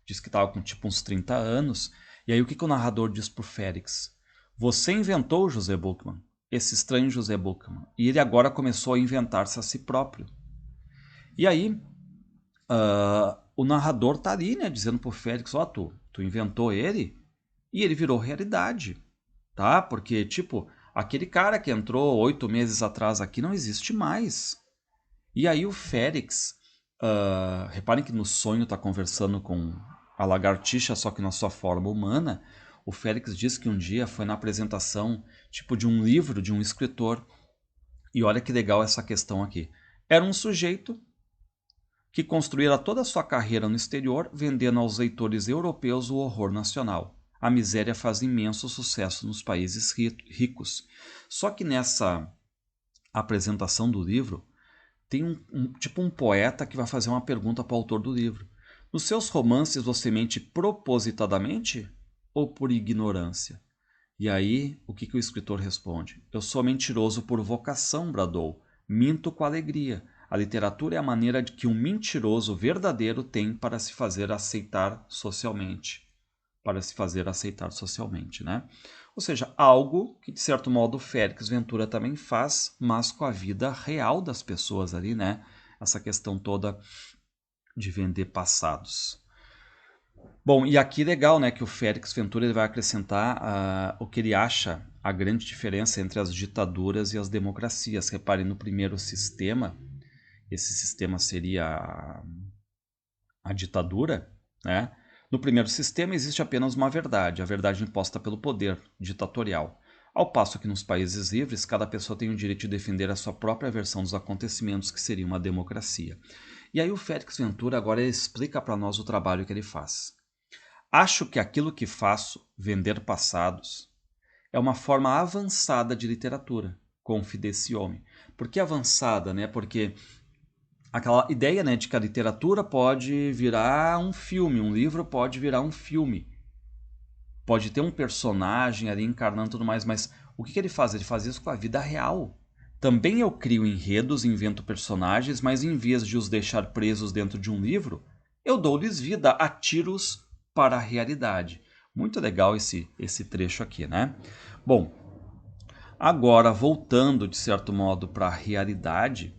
Diz que estava com tipo uns 30 anos. E aí o que o narrador diz para o Félix? Você inventou o José Buchmann, esse estranho José Buchmann, e ele agora começou a inventar-se a si próprio. E aí o narrador tá ali, né, dizendo para o Félix, ó, tu inventou ele e ele virou realidade, tá? Porque, tipo, aquele cara que entrou 8 meses atrás aqui não existe mais. E aí o Félix Reparem que no sonho está conversando com a lagartixa, só que na sua forma humana. O Félix diz que um dia foi na apresentação tipo de um livro de um escritor. E olha que legal essa questão aqui. Era um sujeito que construíra toda a sua carreira no exterior, vendendo aos leitores europeus o horror nacional. A miséria faz imenso sucesso nos países ricos. Só que nessa apresentação do livro, tem tipo um poeta que vai fazer uma pergunta para o autor do livro. Nos seus romances você mente propositadamente ou por ignorância? E aí, o que o escritor responde? Eu sou mentiroso por vocação, bradou. Minto com alegria. A literatura é a maneira que um mentiroso verdadeiro tem para se fazer aceitar socialmente. Para se fazer aceitar socialmente, né? Ou seja, algo que, de certo modo, o Félix Ventura também faz, mas com a vida real das pessoas ali, né? Essa questão toda de vender passados. Bom, e aqui legal, né, que o Félix Ventura ele vai acrescentar o que ele acha a grande diferença entre as ditaduras e as democracias. Reparem, no primeiro sistema, esse sistema seria a ditadura, né? No primeiro sistema existe apenas uma verdade, a verdade imposta pelo poder ditatorial. Ao passo que nos países livres, cada pessoa tem o direito de defender a sua própria versão dos acontecimentos, que seria uma democracia. E aí o Félix Ventura agora explica para nós o trabalho que ele faz. Acho que aquilo que faço, vender passados, é uma forma avançada de literatura, confidenciou-me. Por que avançada, né? Porque aquela ideia, né, de que a literatura pode virar um filme, um livro pode virar um filme. Pode ter um personagem ali encarnando tudo mais, mas o que ele faz? Ele faz isso com a vida real. Também eu crio enredos, invento personagens, mas em vez de os deixar presos dentro de um livro, eu dou-lhes vida a tiros para a realidade. Muito legal esse trecho aqui, né? Bom, agora voltando de certo modo para a realidade,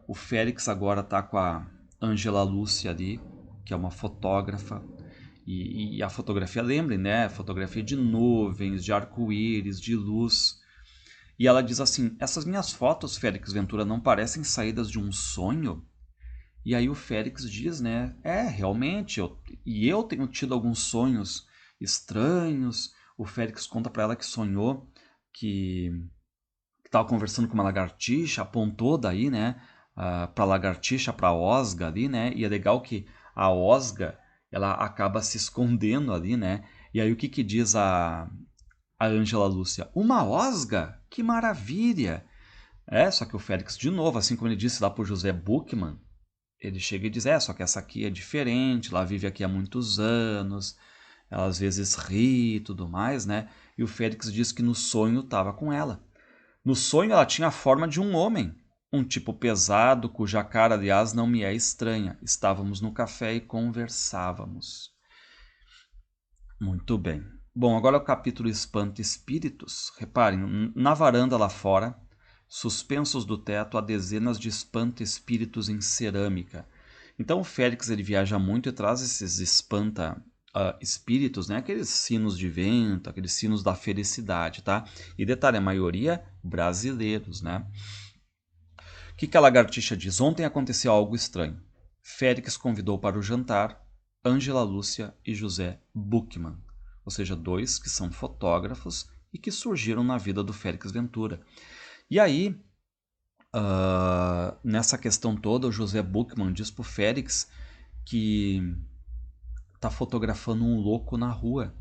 o Félix agora está com a Angela Lúcia ali, que é uma fotógrafa. E a fotografia, lembrem, né? Fotografia de nuvens, de arco-íris, de luz. E ela diz assim: essas minhas fotos, Félix Ventura, não parecem saídas de um sonho? E aí o Félix diz, né? Realmente, eu tenho tido alguns sonhos estranhos. O Félix conta para ela que sonhou que estava conversando com uma lagartixa, apontou daí, né? Para a lagartixa, para a osga ali, né? E é legal que a osga, ela acaba se escondendo ali, né? E aí o que diz a Ângela Lúcia? Uma osga? Que maravilha! Só que o Félix, de novo, assim como ele disse lá para o José Buchmann, ele chega e diz, só que essa aqui é diferente, ela vive aqui há muitos anos, ela às vezes ri e tudo mais, né? E o Félix diz que no sonho estava com ela. No sonho ela tinha a forma de um homem, um tipo pesado, cuja cara, aliás, não me é estranha. Estávamos no café e conversávamos. Muito bem. Bom, agora o capítulo Espanta Espíritos. Reparem, na varanda lá fora, suspensos do teto, há dezenas de espanta-espíritos em cerâmica. Então o Félix ele viaja muito e traz esses espíritos, né? Aqueles sinos de vento, aqueles sinos da felicidade, tá? E detalhe, a maioria brasileiros, né? O que a lagartixa diz? Ontem aconteceu algo estranho. Félix convidou para o jantar Ângela Lúcia e José Buchmann, ou seja, dois que são fotógrafos e que surgiram na vida do Félix Ventura. E aí, nessa questão toda, o José Buchmann diz para o Félix que está fotografando um louco na rua.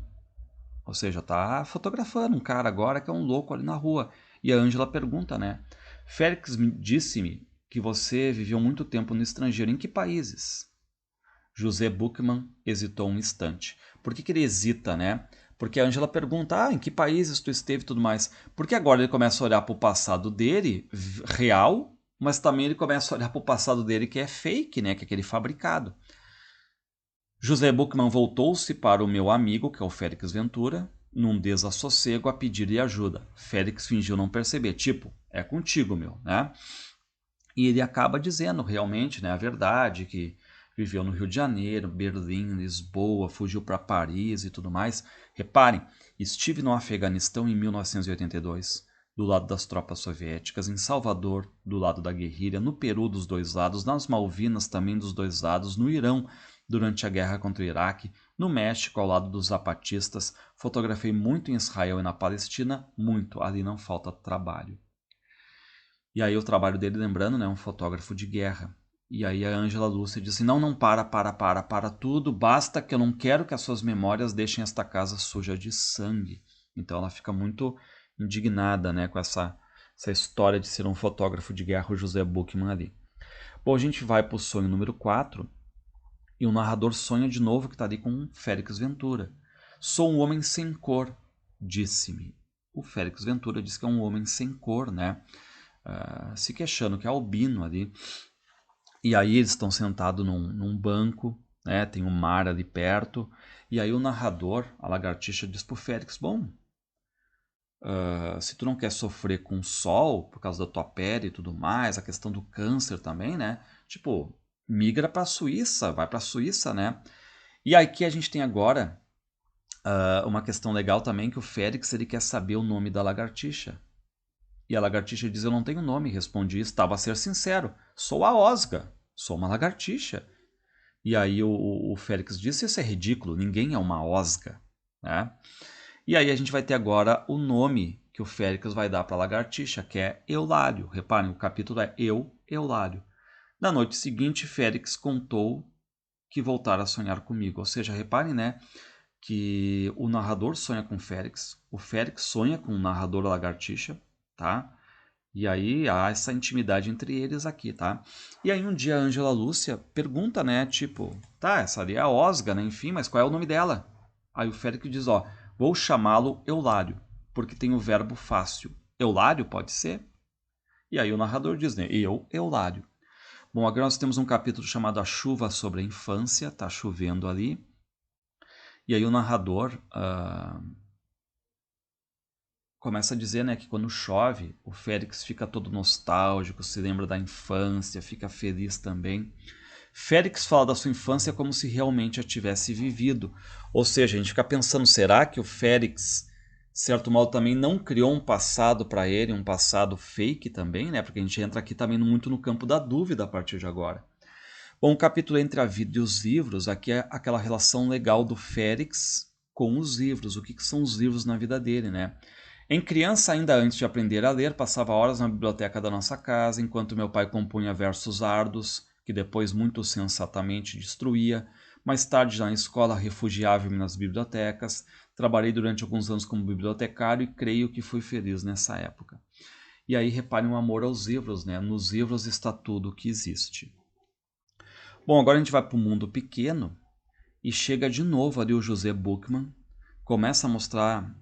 Ou seja, está fotografando um cara agora que é um louco ali na rua. E a Ângela pergunta, né? Félix disse-me que você viveu muito tempo no estrangeiro. Em que países? José Buchmann hesitou um instante. Por que ele hesita, né? Porque a Ângela pergunta, em que países tu esteve e tudo mais. Porque agora ele começa a olhar para o passado dele, real, mas também ele começa a olhar para o passado dele que é fake, né? Que é aquele fabricado. José Buchmann voltou-se para o meu amigo, que é o Félix Ventura, num desassossego a pedir-lhe ajuda. Félix fingiu não perceber, tipo, é contigo, meu, né? E ele acaba dizendo realmente, né, a verdade, que viveu no Rio de Janeiro, Berlim, Lisboa, fugiu para Paris e tudo mais. Reparem, estive no Afeganistão em 1982. do lado das tropas soviéticas, em Salvador, do lado da guerrilha, no Peru dos dois lados, nas Malvinas também dos dois lados, no Irão durante a guerra contra o Iraque, no México ao lado dos zapatistas, fotografei muito em Israel e na Palestina, muito, ali não falta trabalho. E aí o trabalho dele, lembrando, né, um fotógrafo de guerra. E aí a Ângela Lúcia disse, não, para tudo, basta que eu não quero que as suas memórias deixem esta casa suja de sangue. Então ela fica muito indignada, né, com essa história de ser um fotógrafo de guerra, o José Buchmann ali. Bom, a gente vai para o sonho número 4, e o narrador sonha de novo que está ali com Félix Ventura. Sou um homem sem cor, disse-me. O Félix Ventura diz que é um homem sem cor, né? Se queixando que é albino ali. E aí eles estão sentados num banco, né? Tem um mar ali perto. E aí o narrador, a lagartixa, diz pro Félix, bom, se tu não quer sofrer com o sol, por causa da tua pele e tudo mais, a questão do câncer também, né? Tipo, migra para a Suíça, vai para a Suíça, né? E aqui a gente tem agora uma questão legal também, que o Félix ele quer saber o nome da lagartixa. E a lagartixa diz, eu não tenho nome. Respondi, estava a ser sincero, sou a Osga, sou uma lagartixa. E aí o Félix disse, isso é ridículo, ninguém é uma Osga, né? E aí a gente vai ter agora o nome que o Félix vai dar para a lagartixa, que é Eulário. Reparem, o capítulo é Eulário. Na noite seguinte, Félix contou que voltara a sonhar comigo. Ou seja, reparem, né, que o narrador sonha com o Félix sonha com o narrador, a lagartixa, tá? E aí há essa intimidade entre eles aqui, tá? E aí um dia a Ângela Lúcia pergunta, né, tipo, tá, essa ali é a Osga, né, enfim, mas qual é o nome dela? Aí o Félix diz, ó, vou chamá-lo Eulário, porque tem o verbo fácil. Eulário pode ser? E aí o narrador diz, né, Eulário. Bom, agora nós temos um capítulo chamado A Chuva sobre a Infância, tá chovendo ali. E aí o narrador começa a dizer, né, que quando chove, o Félix fica todo nostálgico, se lembra da infância, fica feliz também. Félix fala da sua infância como se realmente a tivesse vivido. Ou seja, a gente fica pensando, será que o Félix, de certo modo, também não criou um passado para ele, um passado fake também, né? Porque a gente entra aqui também muito no campo da dúvida a partir de agora. Bom, o capítulo entre a vida e os livros, aqui é aquela relação legal do Félix com os livros. O que são os livros na vida dele, né? Em criança, ainda antes de aprender a ler, passava horas na biblioteca da nossa casa, enquanto meu pai compunha versos árduos, que depois muito sensatamente destruía. Mais tarde, já na escola, refugiava-me nas bibliotecas. Trabalhei durante alguns anos como bibliotecário e creio que fui feliz nessa época. E aí reparem o amor aos livros, né? Nos livros está tudo o que existe. Bom, agora a gente vai para o mundo pequeno e chega de novo ali o José Buchmann, começa a mostrar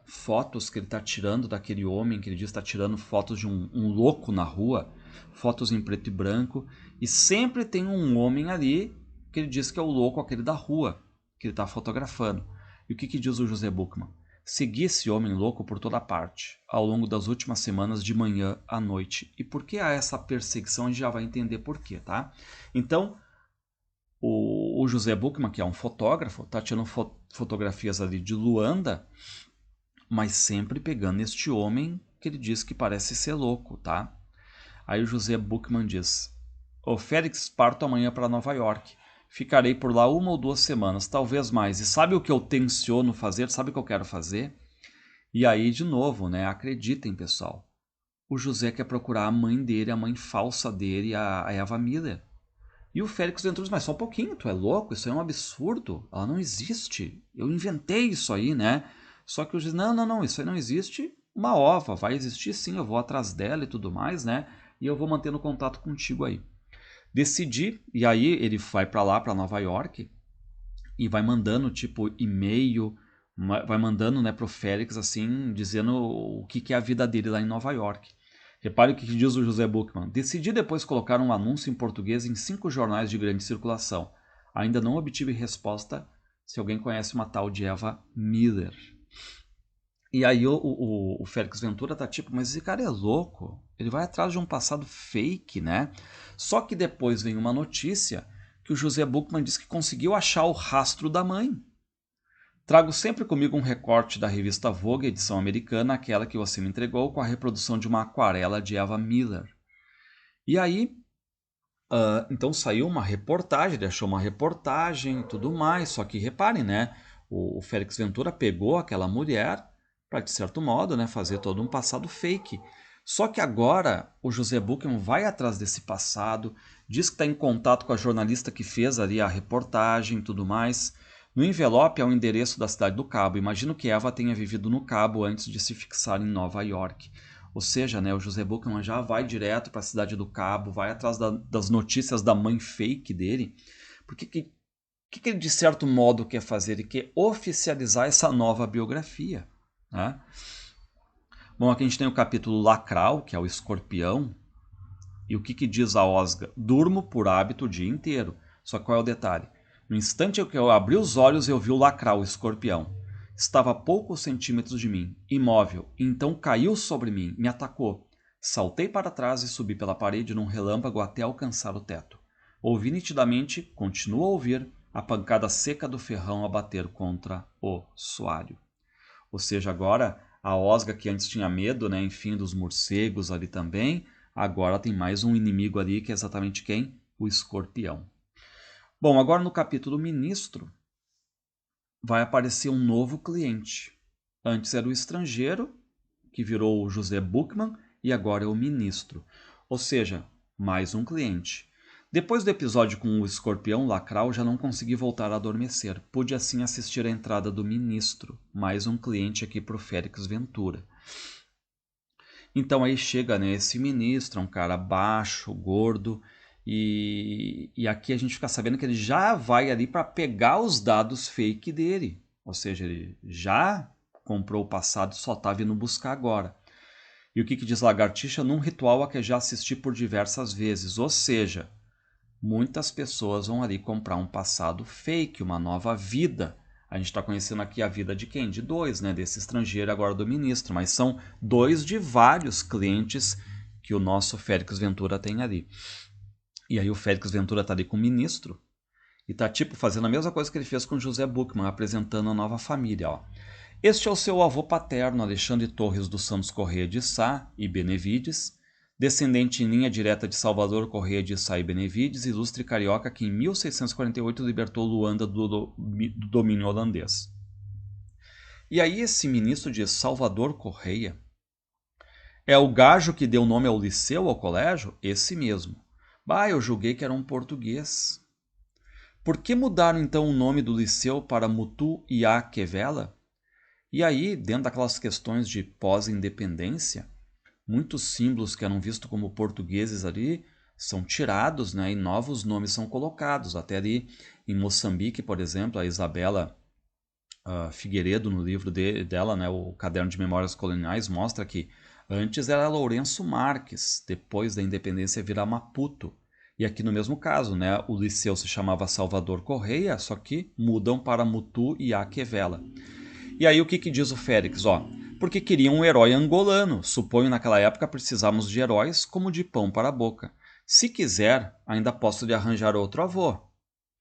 fotos que ele está tirando daquele homem, que ele diz que está tirando fotos de um louco na rua, fotos em preto e branco, e sempre tem um homem ali que ele diz que é o louco aquele da rua, que ele está fotografando. E o que diz o José Buchmann? Segui esse homem louco por toda parte, ao longo das últimas semanas, de manhã à noite. E por que há essa perseguição? A gente já vai entender por quê, tá? Então, o José Buchmann, que é um fotógrafo, está tirando fotografias ali de Luanda, mas sempre pegando este homem que ele diz que parece ser louco, tá? Aí o José Buchmann diz, ô Félix, parto amanhã para Nova York. Ficarei por lá 1 ou 2 semanas, talvez mais. E sabe o que eu tenciono fazer? Sabe o que eu quero fazer? E aí, de novo, né? Acreditem, pessoal. O José quer procurar a mãe dele, a mãe falsa dele, a Eva Miller. E o Félix entrou e disse, mas só um pouquinho, tu é louco, isso é um absurdo, ela não existe, eu inventei isso aí, né? Só que eu disse, não, isso aí não existe, uma ova, vai existir sim, eu vou atrás dela e tudo mais, né? E eu vou mantendo contato contigo aí. Decidi, e aí ele vai para lá, para Nova York, e vai mandando tipo e-mail, vai mandando, né, pro Félix assim, dizendo o que é a vida dele lá em Nova York. Repare o que diz o José Buchmann. Decidi depois colocar um anúncio em português em 5 jornais de grande circulação. Ainda não obtive resposta se alguém conhece uma tal de Eva Miller. E aí o Félix Ventura tá tipo, mas esse cara é louco. Ele vai atrás de um passado fake, né? Só que depois vem uma notícia que o José Buchmann diz que conseguiu achar o rastro da mãe. Trago sempre comigo um recorte da revista Vogue, edição americana, aquela que você me entregou, com a reprodução de uma aquarela de Eva Miller. E aí, então saiu uma reportagem, ele achou uma reportagem e tudo mais, só que reparem, né? O Félix Ventura pegou aquela mulher para, de certo modo, né, fazer todo um passado fake. Só que agora o José Buchmann vai atrás desse passado, diz que está em contato com a jornalista que fez ali a reportagem e tudo mais. No envelope é o endereço da cidade do Cabo. Imagino que Eva tenha vivido no Cabo antes de se fixar em Nova York. Ou seja, né, o José Buchmann já vai direto para a cidade do Cabo, vai atrás das notícias da mãe fake dele. Porque que ele, de certo modo, quer fazer? Ele quer oficializar essa nova biografia. Né? Bom, aqui a gente tem o capítulo Lacral, que é o escorpião. E o que diz a Osga? Durmo por hábito o dia inteiro. Só que qual é o detalhe? No instante em que eu abri os olhos, eu vi o Lacral, o escorpião. Estava a poucos centímetros de mim, imóvel, e então caiu sobre mim, me atacou. Saltei para trás e subi pela parede num relâmpago até alcançar o teto. Ouvi nitidamente, continuo a ouvir, a pancada seca do ferrão a bater contra o soalho. Ou seja, agora a Osga, que antes tinha medo, né, enfim, dos morcegos ali também, agora tem mais um inimigo ali, que é exatamente quem? O escorpião. Bom, agora no capítulo Ministro, vai aparecer um novo cliente. Antes era o estrangeiro, que virou o José Buchmann, e agora é o ministro. Ou seja, mais um cliente. Depois do episódio com o escorpião Lacral, já não consegui voltar a adormecer. Pude assim assistir a entrada do ministro, mais um cliente aqui para o Félix Ventura. Então aí chega, né, esse ministro, um cara baixo, gordo, e aqui a gente fica sabendo que ele já vai ali para pegar os dados fake dele. Ou seja, ele já comprou o passado, só está vindo buscar agora. E o que diz Lagartixa? Num ritual a que já assisti por diversas vezes. Ou seja, muitas pessoas vão ali comprar um passado fake, uma nova vida. A gente está conhecendo aqui a vida de quem? De dois, né? Desse estrangeiro e agora do ministro. Mas são dois de vários clientes que o nosso Félix Ventura tem ali. E aí o Félix Ventura está ali com o ministro e está tipo fazendo a mesma coisa que ele fez com José Buchmann, apresentando a nova família. Ó. Este é o seu avô paterno, Alexandre Torres dos Santos Correia de Sá e Benevides, descendente em linha direta de Salvador Correia de Sá e Benevides, ilustre carioca que em 1648 libertou Luanda do domínio holandês. E aí esse ministro diz Salvador Correia é o gajo que deu nome ao liceu, ao colégio? Esse mesmo. Bah, eu julguei que era um português. Por que mudaram então o nome do liceu para Mutu Iá Quevela? E aí, dentro daquelas questões de pós-independência, muitos símbolos que eram vistos como portugueses ali são tirados, né, e novos nomes são colocados. Até ali em Moçambique, por exemplo, a Isabela Figueiredo, no livro dela, né, o Caderno de Memórias Coloniais, mostra que antes era Lourenço Marques, depois da independência virar Maputo. E aqui no mesmo caso, né, o liceu se chamava Salvador Correia, só que mudam para Mutu e Aquevela. E aí o que diz o Félix? Ó, porque queriam um herói angolano. Suponho naquela época precisávamos de heróis como de pão para a boca. Se quiser, ainda posso lhe arranjar outro avô.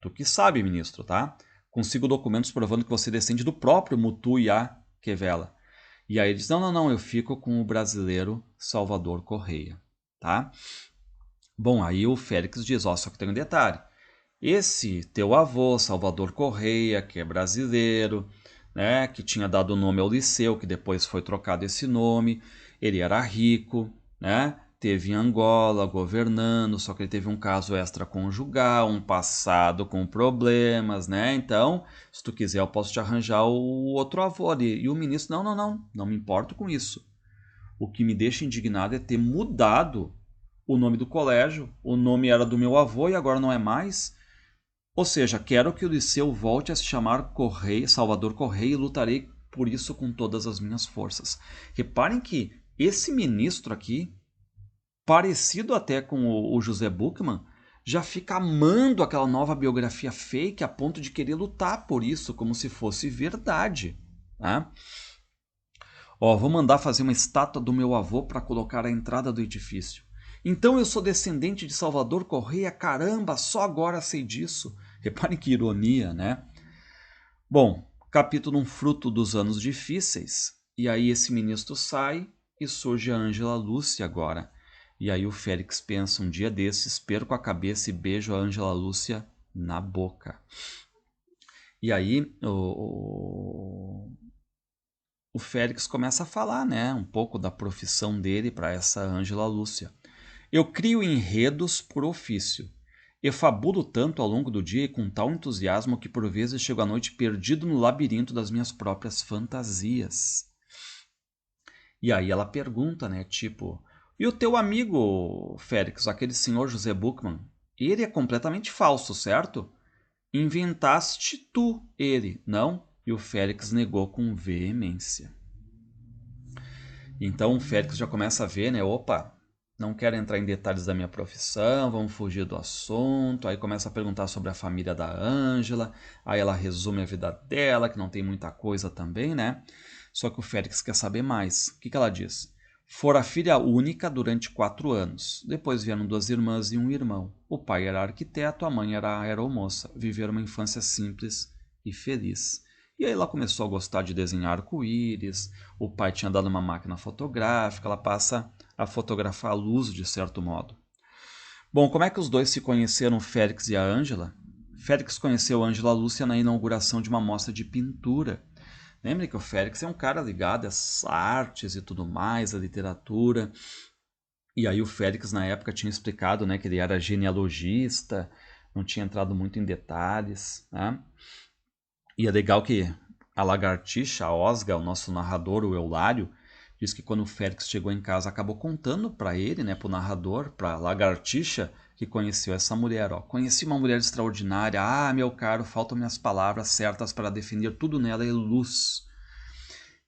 Tu que sabe, ministro, tá? Consigo documentos provando que você descende do próprio Mutu Iá Quevela. E aí ele diz, não, eu fico com o brasileiro Salvador Correia, tá? Bom, aí o Félix diz, ó, só que tem um detalhe. Esse teu avô, Salvador Correia, que é brasileiro, né, que tinha dado o nome ao liceu, que depois foi trocado esse nome, ele era rico, né? Teve em Angola governando, só que ele teve um caso extraconjugal, um passado com problemas, né? Então, se tu quiser, eu posso te arranjar o outro avô ali. E o ministro, não me importo com isso. O que me deixa indignado é ter mudado o nome do colégio. O nome era do meu avô e agora não é mais. Ou seja, quero que o liceu volte a se chamar Correia, Salvador Correia, e lutarei por isso com todas as minhas forças. Reparem que esse ministro aqui, parecido até com o José Buchmann, já fica amando aquela nova biografia fake a ponto de querer lutar por isso como se fosse verdade. Tá? Ó, vou mandar fazer uma estátua do meu avô para colocar à entrada do edifício. Então eu sou descendente de Salvador Correia, caramba, só agora sei disso. Reparem que ironia, né? Bom, Capítulo Um Fruto dos Anos Difíceis. E aí esse ministro sai e surge a Ângela Lúcia agora. E aí o Félix pensa, um dia desses, perco a cabeça e beijo a Ângela Lúcia na boca. E aí o Félix começa a falar, né, um pouco da profissão dele para essa Ângela Lúcia. Eu crio enredos por ofício. Eu fabulo tanto ao longo do dia e com tal entusiasmo que por vezes chego à noite perdido no labirinto das minhas próprias fantasias. E aí ela pergunta, né, tipo, e o teu amigo, Félix, aquele senhor José Buchmann, ele é completamente falso, certo? Inventaste tu ele, não? E o Félix negou com veemência. Então o Félix já começa a ver, né? Opa, não quero entrar em detalhes da minha profissão, vamos fugir do assunto. Aí começa a perguntar sobre a família da Ângela. Aí ela resume a vida dela, que não tem muita coisa também, né? Só que o Félix quer saber mais. O que ela diz? Fora filha única durante 4 anos. Depois vieram 2 irmãs e um irmão. O pai era arquiteto, a mãe era aeromoça. Viveram uma infância simples e feliz. E aí ela começou a gostar de desenhar arco-íris, o pai tinha dado uma máquina fotográfica, ela passa a fotografar a luz de certo modo. Bom, como é que os dois se conheceram, Félix e a Ângela? Félix conheceu a Ângela Lúcia na inauguração de uma mostra de pintura. Lembre que o Félix é um cara ligado às artes e tudo mais, à literatura. E aí o Félix na época tinha explicado, né, que ele era genealogista, não tinha entrado muito em detalhes, né? E é legal que a lagartixa, a Osga, o nosso narrador, o Eulário, diz que quando o Félix chegou em casa acabou contando para ele, né, para o narrador, para a lagartixa, que conheceu essa mulher. Ó. Conheci uma mulher extraordinária. Ah, meu caro, faltam-me as palavras certas para definir tudo nela é luz.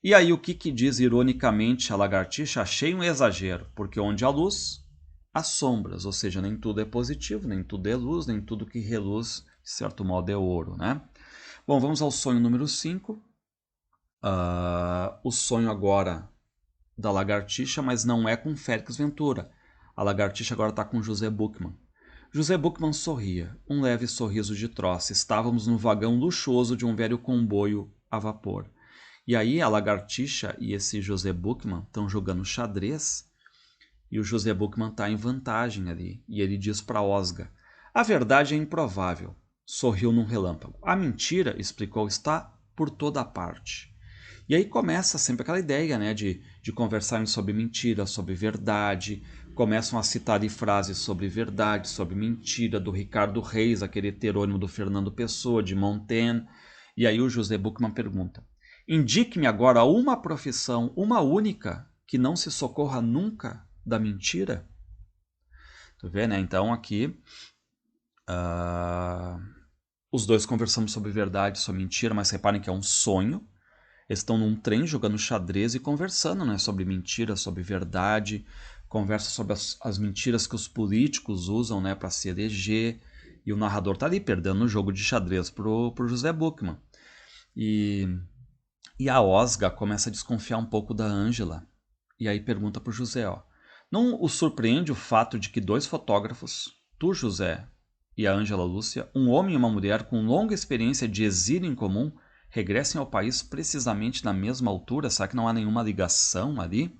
E aí o que diz ironicamente a lagartixa? Achei um exagero, porque onde há luz, há sombras, ou seja, nem tudo é positivo, nem tudo é luz, nem tudo que reluz, de certo modo, é ouro, né? Bom, vamos ao sonho número 5. O sonho agora da lagartixa, mas não é com Félix Ventura. A lagartixa agora está com José Buchmann. José Buchmann sorria, um leve sorriso de troça. Estávamos no vagão luxuoso de um velho comboio a vapor. E aí a lagartixa e esse José Buchmann estão jogando xadrez e o José Buchmann está em vantagem ali. E ele diz para Osga, a verdade é improvável. Sorriu num relâmpago. A mentira, explicou, está por toda parte. E aí começa sempre aquela ideia, né, de conversarem sobre mentira, sobre verdade. Começam a citar ali frases sobre verdade, sobre mentira, do Ricardo Reis, aquele heterônimo do Fernando Pessoa, de Montaigne. E aí o José Buchmann pergunta, indique-me agora uma profissão, uma única, que não se socorra nunca da mentira. Tu vê, né? Então aqui os dois conversamos sobre verdade, sobre mentira, mas reparem que é um sonho. Eles estão num trem jogando xadrez e conversando, né, sobre mentira, sobre verdade, conversa sobre as mentiras que os políticos usam, né, para se eleger, e o narrador tá ali perdendo o jogo de xadrez pro José Buchmann. E a Osga começa a desconfiar um pouco da Ângela, e aí pergunta pro José, ó, não o surpreende o fato de que 2 fotógrafos, tu, José, e a Ângela Lúcia, um homem e uma mulher com longa experiência de exílio em comum, regressem ao país precisamente na mesma altura? Será que não há nenhuma ligação ali?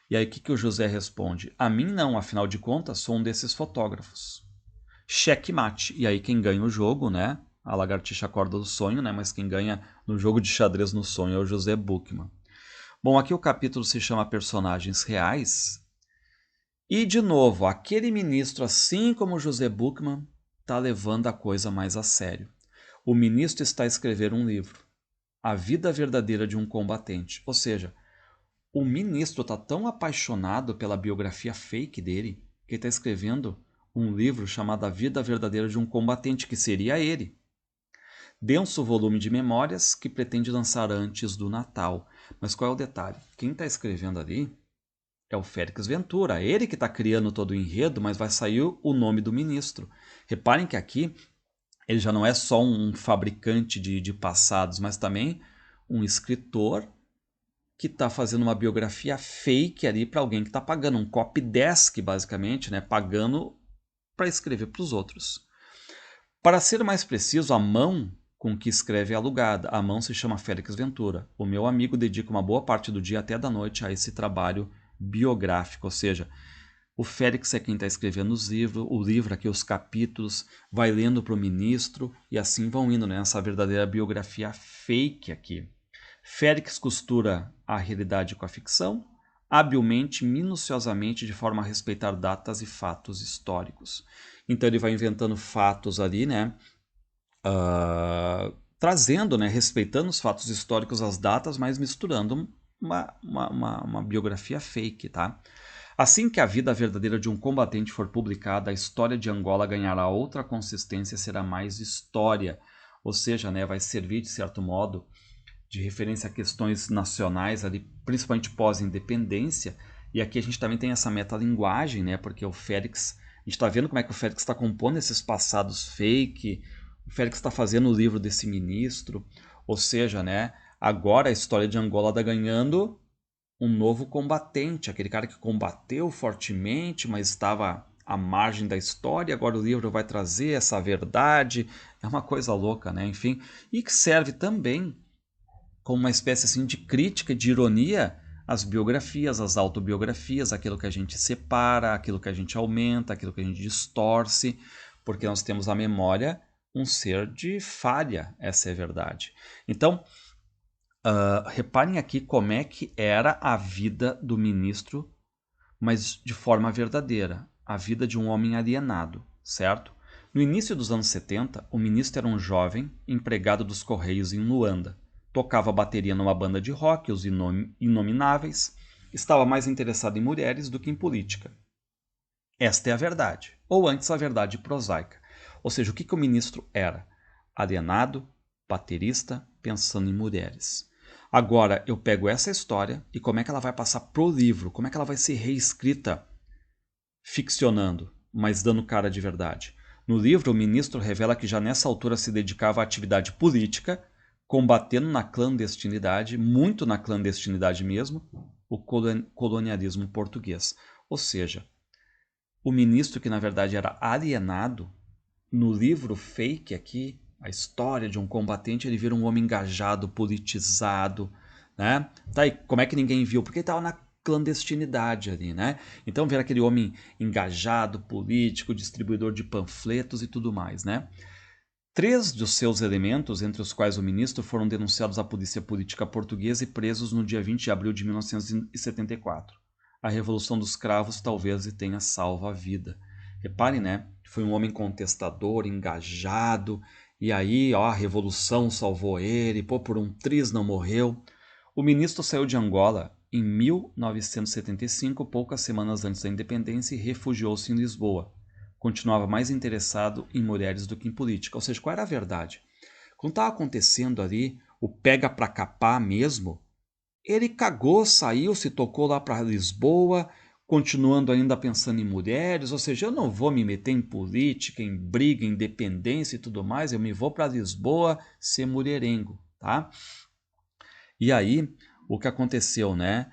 E aí o que o José responde? A mim não, afinal de contas, sou um desses fotógrafos. Checkmate. E aí quem ganha o jogo, né? A lagartixa acorda do sonho, né? Mas quem ganha no jogo de xadrez no sonho é o José Buchmann. Bom, aqui o capítulo se chama Personagens Reais. E, de novo, aquele ministro, assim como José Buchmann, está levando a coisa mais a sério. O ministro está a escrever um livro, A Vida Verdadeira de um Combatente. Ou seja, o ministro está tão apaixonado pela biografia fake dele que está escrevendo um livro chamado A Vida Verdadeira de um Combatente, que seria ele. Denso volume de memórias que pretende lançar antes do Natal. Mas qual é o detalhe? Quem está escrevendo ali é o Félix Ventura, ele que está criando todo o enredo, mas vai sair o nome do ministro. Reparem que aqui ele já não é só um fabricante de passados, mas também um escritor que está fazendo uma biografia fake ali para alguém que está pagando, um copydesk basicamente, né, pagando para escrever para os outros. Para ser mais preciso, a mão com que escreve é alugada. A mão se chama Félix Ventura. O meu amigo dedica uma boa parte do dia até da noite a esse trabalho biográfico, ou seja, o Félix é quem está escrevendo o livro aqui, os capítulos, vai lendo para o ministro e assim vão indo, né? Essa verdadeira biografia fake aqui. Félix costura a realidade com a ficção, habilmente, minuciosamente, de forma a respeitar datas e fatos históricos. Então ele vai inventando fatos ali, né? Trazendo, né? Respeitando os fatos históricos, as datas, mas misturando uma biografia fake, tá? Assim que a vida verdadeira de um combatente for publicada, a história de Angola ganhará outra consistência e será mais história. Ou seja, né, vai servir, de certo modo, de referência a questões nacionais, ali, principalmente pós-independência. E aqui a gente também tem essa metalinguagem, né, porque o Félix, a gente está vendo como é que o Félix está compondo esses passados fake, o Félix está fazendo o livro desse ministro, ou seja, né, agora a história de Angola está ganhando um novo combatente, aquele cara que combateu fortemente, mas estava à margem da história. Agora o livro vai trazer essa verdade. É uma coisa louca, né? Enfim, e que serve também como uma espécie assim de crítica, de ironia às biografias, às autobiografias, aquilo que a gente separa, aquilo que a gente aumenta, aquilo que a gente distorce, porque nós temos a memória um ser de falha, essa é a verdade. Então, reparem aqui como é que era a vida do ministro, mas de forma verdadeira, a vida de um homem alienado, certo? No início dos anos 70, o ministro era um jovem empregado dos Correios em Luanda. Tocava bateria numa banda de rock, os Inomináveis. Estava mais interessado em mulheres do que em política. Esta é a verdade, ou antes a verdade prosaica. Ou seja, o que o ministro era? Alienado, baterista, pensando em mulheres. Agora eu pego essa história e como é que ela vai passar pro livro, como é que ela vai ser reescrita, ficcionando, mas dando cara de verdade. No livro, o ministro revela que já nessa altura se dedicava à atividade política, combatendo na clandestinidade, muito na clandestinidade mesmo, o colonialismo português. Ou seja, o ministro que na verdade era alienado, no livro fake aqui, a história de um combatente, ele vira um homem engajado, politizado, né? Tá aí, como é que ninguém viu? Porque ele estava na clandestinidade ali, né? Então vira aquele homem engajado, político, distribuidor de panfletos e tudo mais, né? 3 dos seus elementos, entre os quais o ministro, foram denunciados à polícia política portuguesa e presos no dia 20 de abril de 1974. A Revolução dos Cravos talvez lhe tenha salvo a vida. Reparem, né? Foi um homem contestador, engajado, e aí, ó, a revolução salvou ele, pô, por um triz não morreu. O ministro saiu de Angola em 1975, poucas semanas antes da independência, e refugiou-se em Lisboa. Continuava mais interessado em mulheres do que em política. Ou seja, qual era a verdade? Quando estava acontecendo ali o pega pra capar mesmo, ele cagou, saiu, se tocou lá para Lisboa, continuando ainda pensando em mulheres, ou seja, eu não vou me meter em política, em briga, em independência e tudo mais, eu me vou para Lisboa ser mulherengo, tá? E aí, o que aconteceu, né?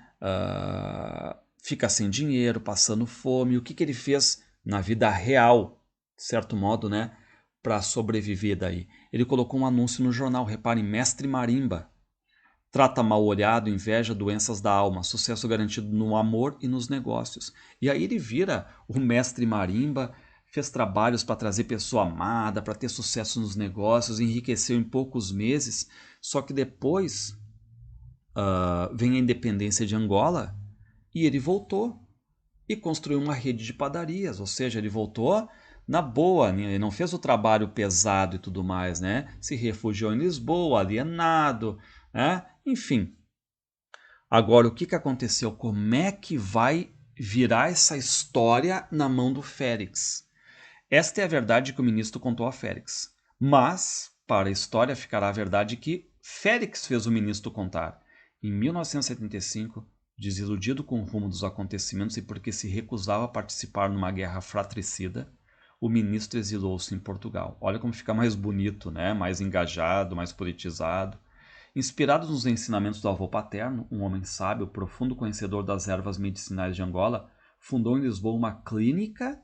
Fica sem dinheiro, passando fome, o que ele fez na vida real, de certo modo, né? Para sobreviver daí. Ele colocou um anúncio no jornal, reparem, Mestre Marimba. Trata mal olhado, inveja, doenças da alma, sucesso garantido no amor e nos negócios. E aí ele vira o mestre marimba, fez trabalhos para trazer pessoa amada, para ter sucesso nos negócios, enriqueceu em poucos meses. Só que depois vem a independência de Angola e ele voltou e construiu uma rede de padarias. Ou seja, ele voltou na boa, né? Ele não fez o trabalho pesado e tudo mais, né? Se refugiou em Lisboa, alienado, né? Enfim. Agora, o que aconteceu? Como é que vai virar essa história na mão do Félix? Esta é a verdade que o ministro contou a Félix. Mas, para a história, ficará a verdade que Félix fez o ministro contar. Em 1975, desiludido com o rumo dos acontecimentos e porque se recusava a participar numa guerra fratricida, o ministro exilou-se em Portugal. Olha como fica mais bonito, né? Mais engajado, mais politizado. Inspirado nos ensinamentos do avô paterno, um homem sábio, profundo conhecedor das ervas medicinais de Angola, fundou em Lisboa uma clínica,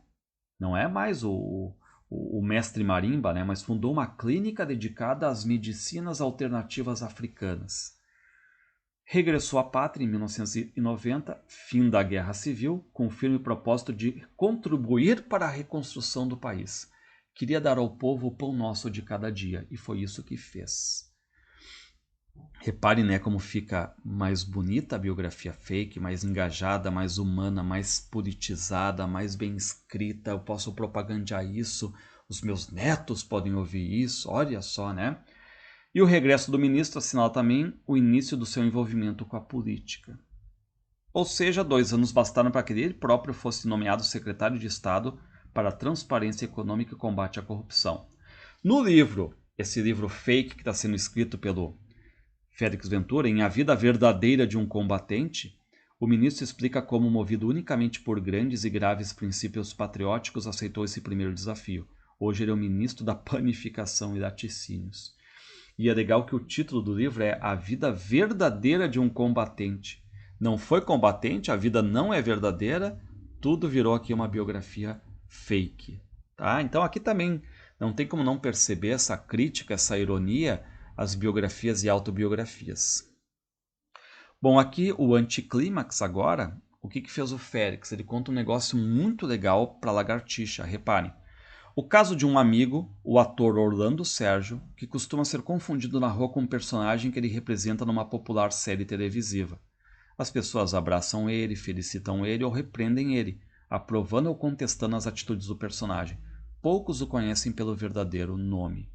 não é mais o o mestre marimba, né? Mas fundou uma clínica dedicada às medicinas alternativas africanas. Regressou à pátria em 1990, fim da Guerra Civil, com o firme propósito de contribuir para a reconstrução do país. Queria dar ao povo o pão nosso de cada dia, e foi isso que fez. Repare, né, como fica mais bonita a biografia fake, mais engajada, mais humana, mais politizada, mais bem escrita. Eu posso propagandear isso, os meus netos podem ouvir isso, olha só, né? E o regresso do ministro assinala também o início do seu envolvimento com a política. Ou seja, 2 anos bastaram para que ele próprio fosse nomeado secretário de Estado para a Transparência Econômica e Combate à Corrupção. No livro, esse livro fake que está sendo escrito pelo Félix Ventura, em A Vida Verdadeira de um Combatente, o ministro explica como, movido unicamente por grandes e graves princípios patrióticos, aceitou esse primeiro desafio. Hoje ele é o ministro da Panificação e Laticínios. E é legal que o título do livro é A Vida Verdadeira de um Combatente. Não foi combatente, a vida não é verdadeira, tudo virou aqui uma biografia fake. Tá? Então aqui também não tem como não perceber essa crítica, essa ironia às biografias e autobiografias. Bom, aqui o anticlímax agora, o que fez o Félix? Ele conta um negócio muito legal para a lagartixa, reparem. O caso de um amigo, o ator Orlando Sérgio, que costuma ser confundido na rua com um personagem que ele representa numa popular série televisiva. As pessoas abraçam ele, felicitam ele ou repreendem ele, aprovando ou contestando as atitudes do personagem. Poucos o conhecem pelo verdadeiro nome.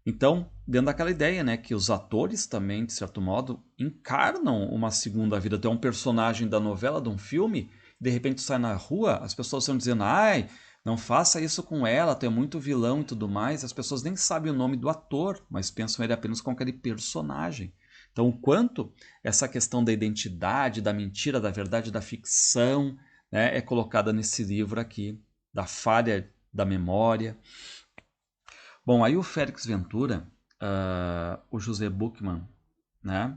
Então, dentro daquela ideia, né, que os atores também, de certo modo, encarnam uma segunda vida. Tu é um personagem da novela, de um filme, de repente sai na rua, as pessoas estão dizendo, ai, não faça isso com ela, tu é muito vilão e tudo mais. As pessoas nem sabem o nome do ator, mas pensam ele apenas com aquele personagem. Então, o quanto essa questão da identidade, da mentira, da verdade, da ficção, né, é colocada nesse livro aqui, da falha da memória. Bom, aí o Félix Ventura, o José Buchmann, né,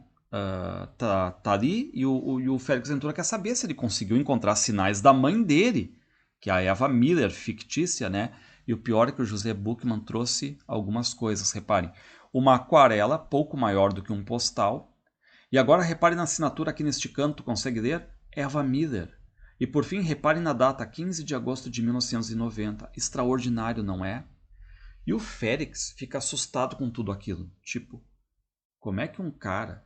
tá ali e o Félix Ventura quer saber se ele conseguiu encontrar sinais da mãe dele, que é a Eva Miller, fictícia, né? E o pior é que o José Buchmann trouxe algumas coisas, reparem. Uma aquarela pouco maior do que um postal. E agora reparem na assinatura aqui neste canto, consegue ler? Eva Miller. E por fim, reparem na data, 15 de agosto de 1990. Extraordinário, não é? E o Félix fica assustado com tudo aquilo. Tipo, como é que um cara...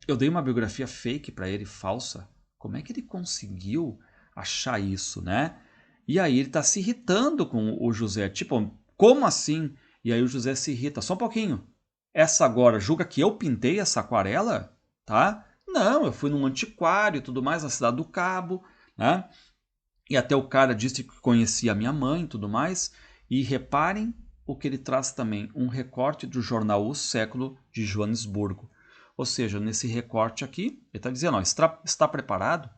Eu dei uma biografia fake para ele, falsa. Como é que ele conseguiu achar isso, né? E aí ele tá se irritando com o José. Tipo, como assim? E aí o José se irrita. Só um pouquinho. Essa agora julga que eu pintei essa aquarela? Tá? Não, eu fui num antiquário e tudo mais, na Cidade do Cabo, né? E até o cara disse que conhecia a minha mãe e tudo mais. E reparem o que ele traz também, um recorte do jornal O Século de Joanesburgo. Ou seja, nesse recorte aqui, ele está dizendo, ó, está preparado?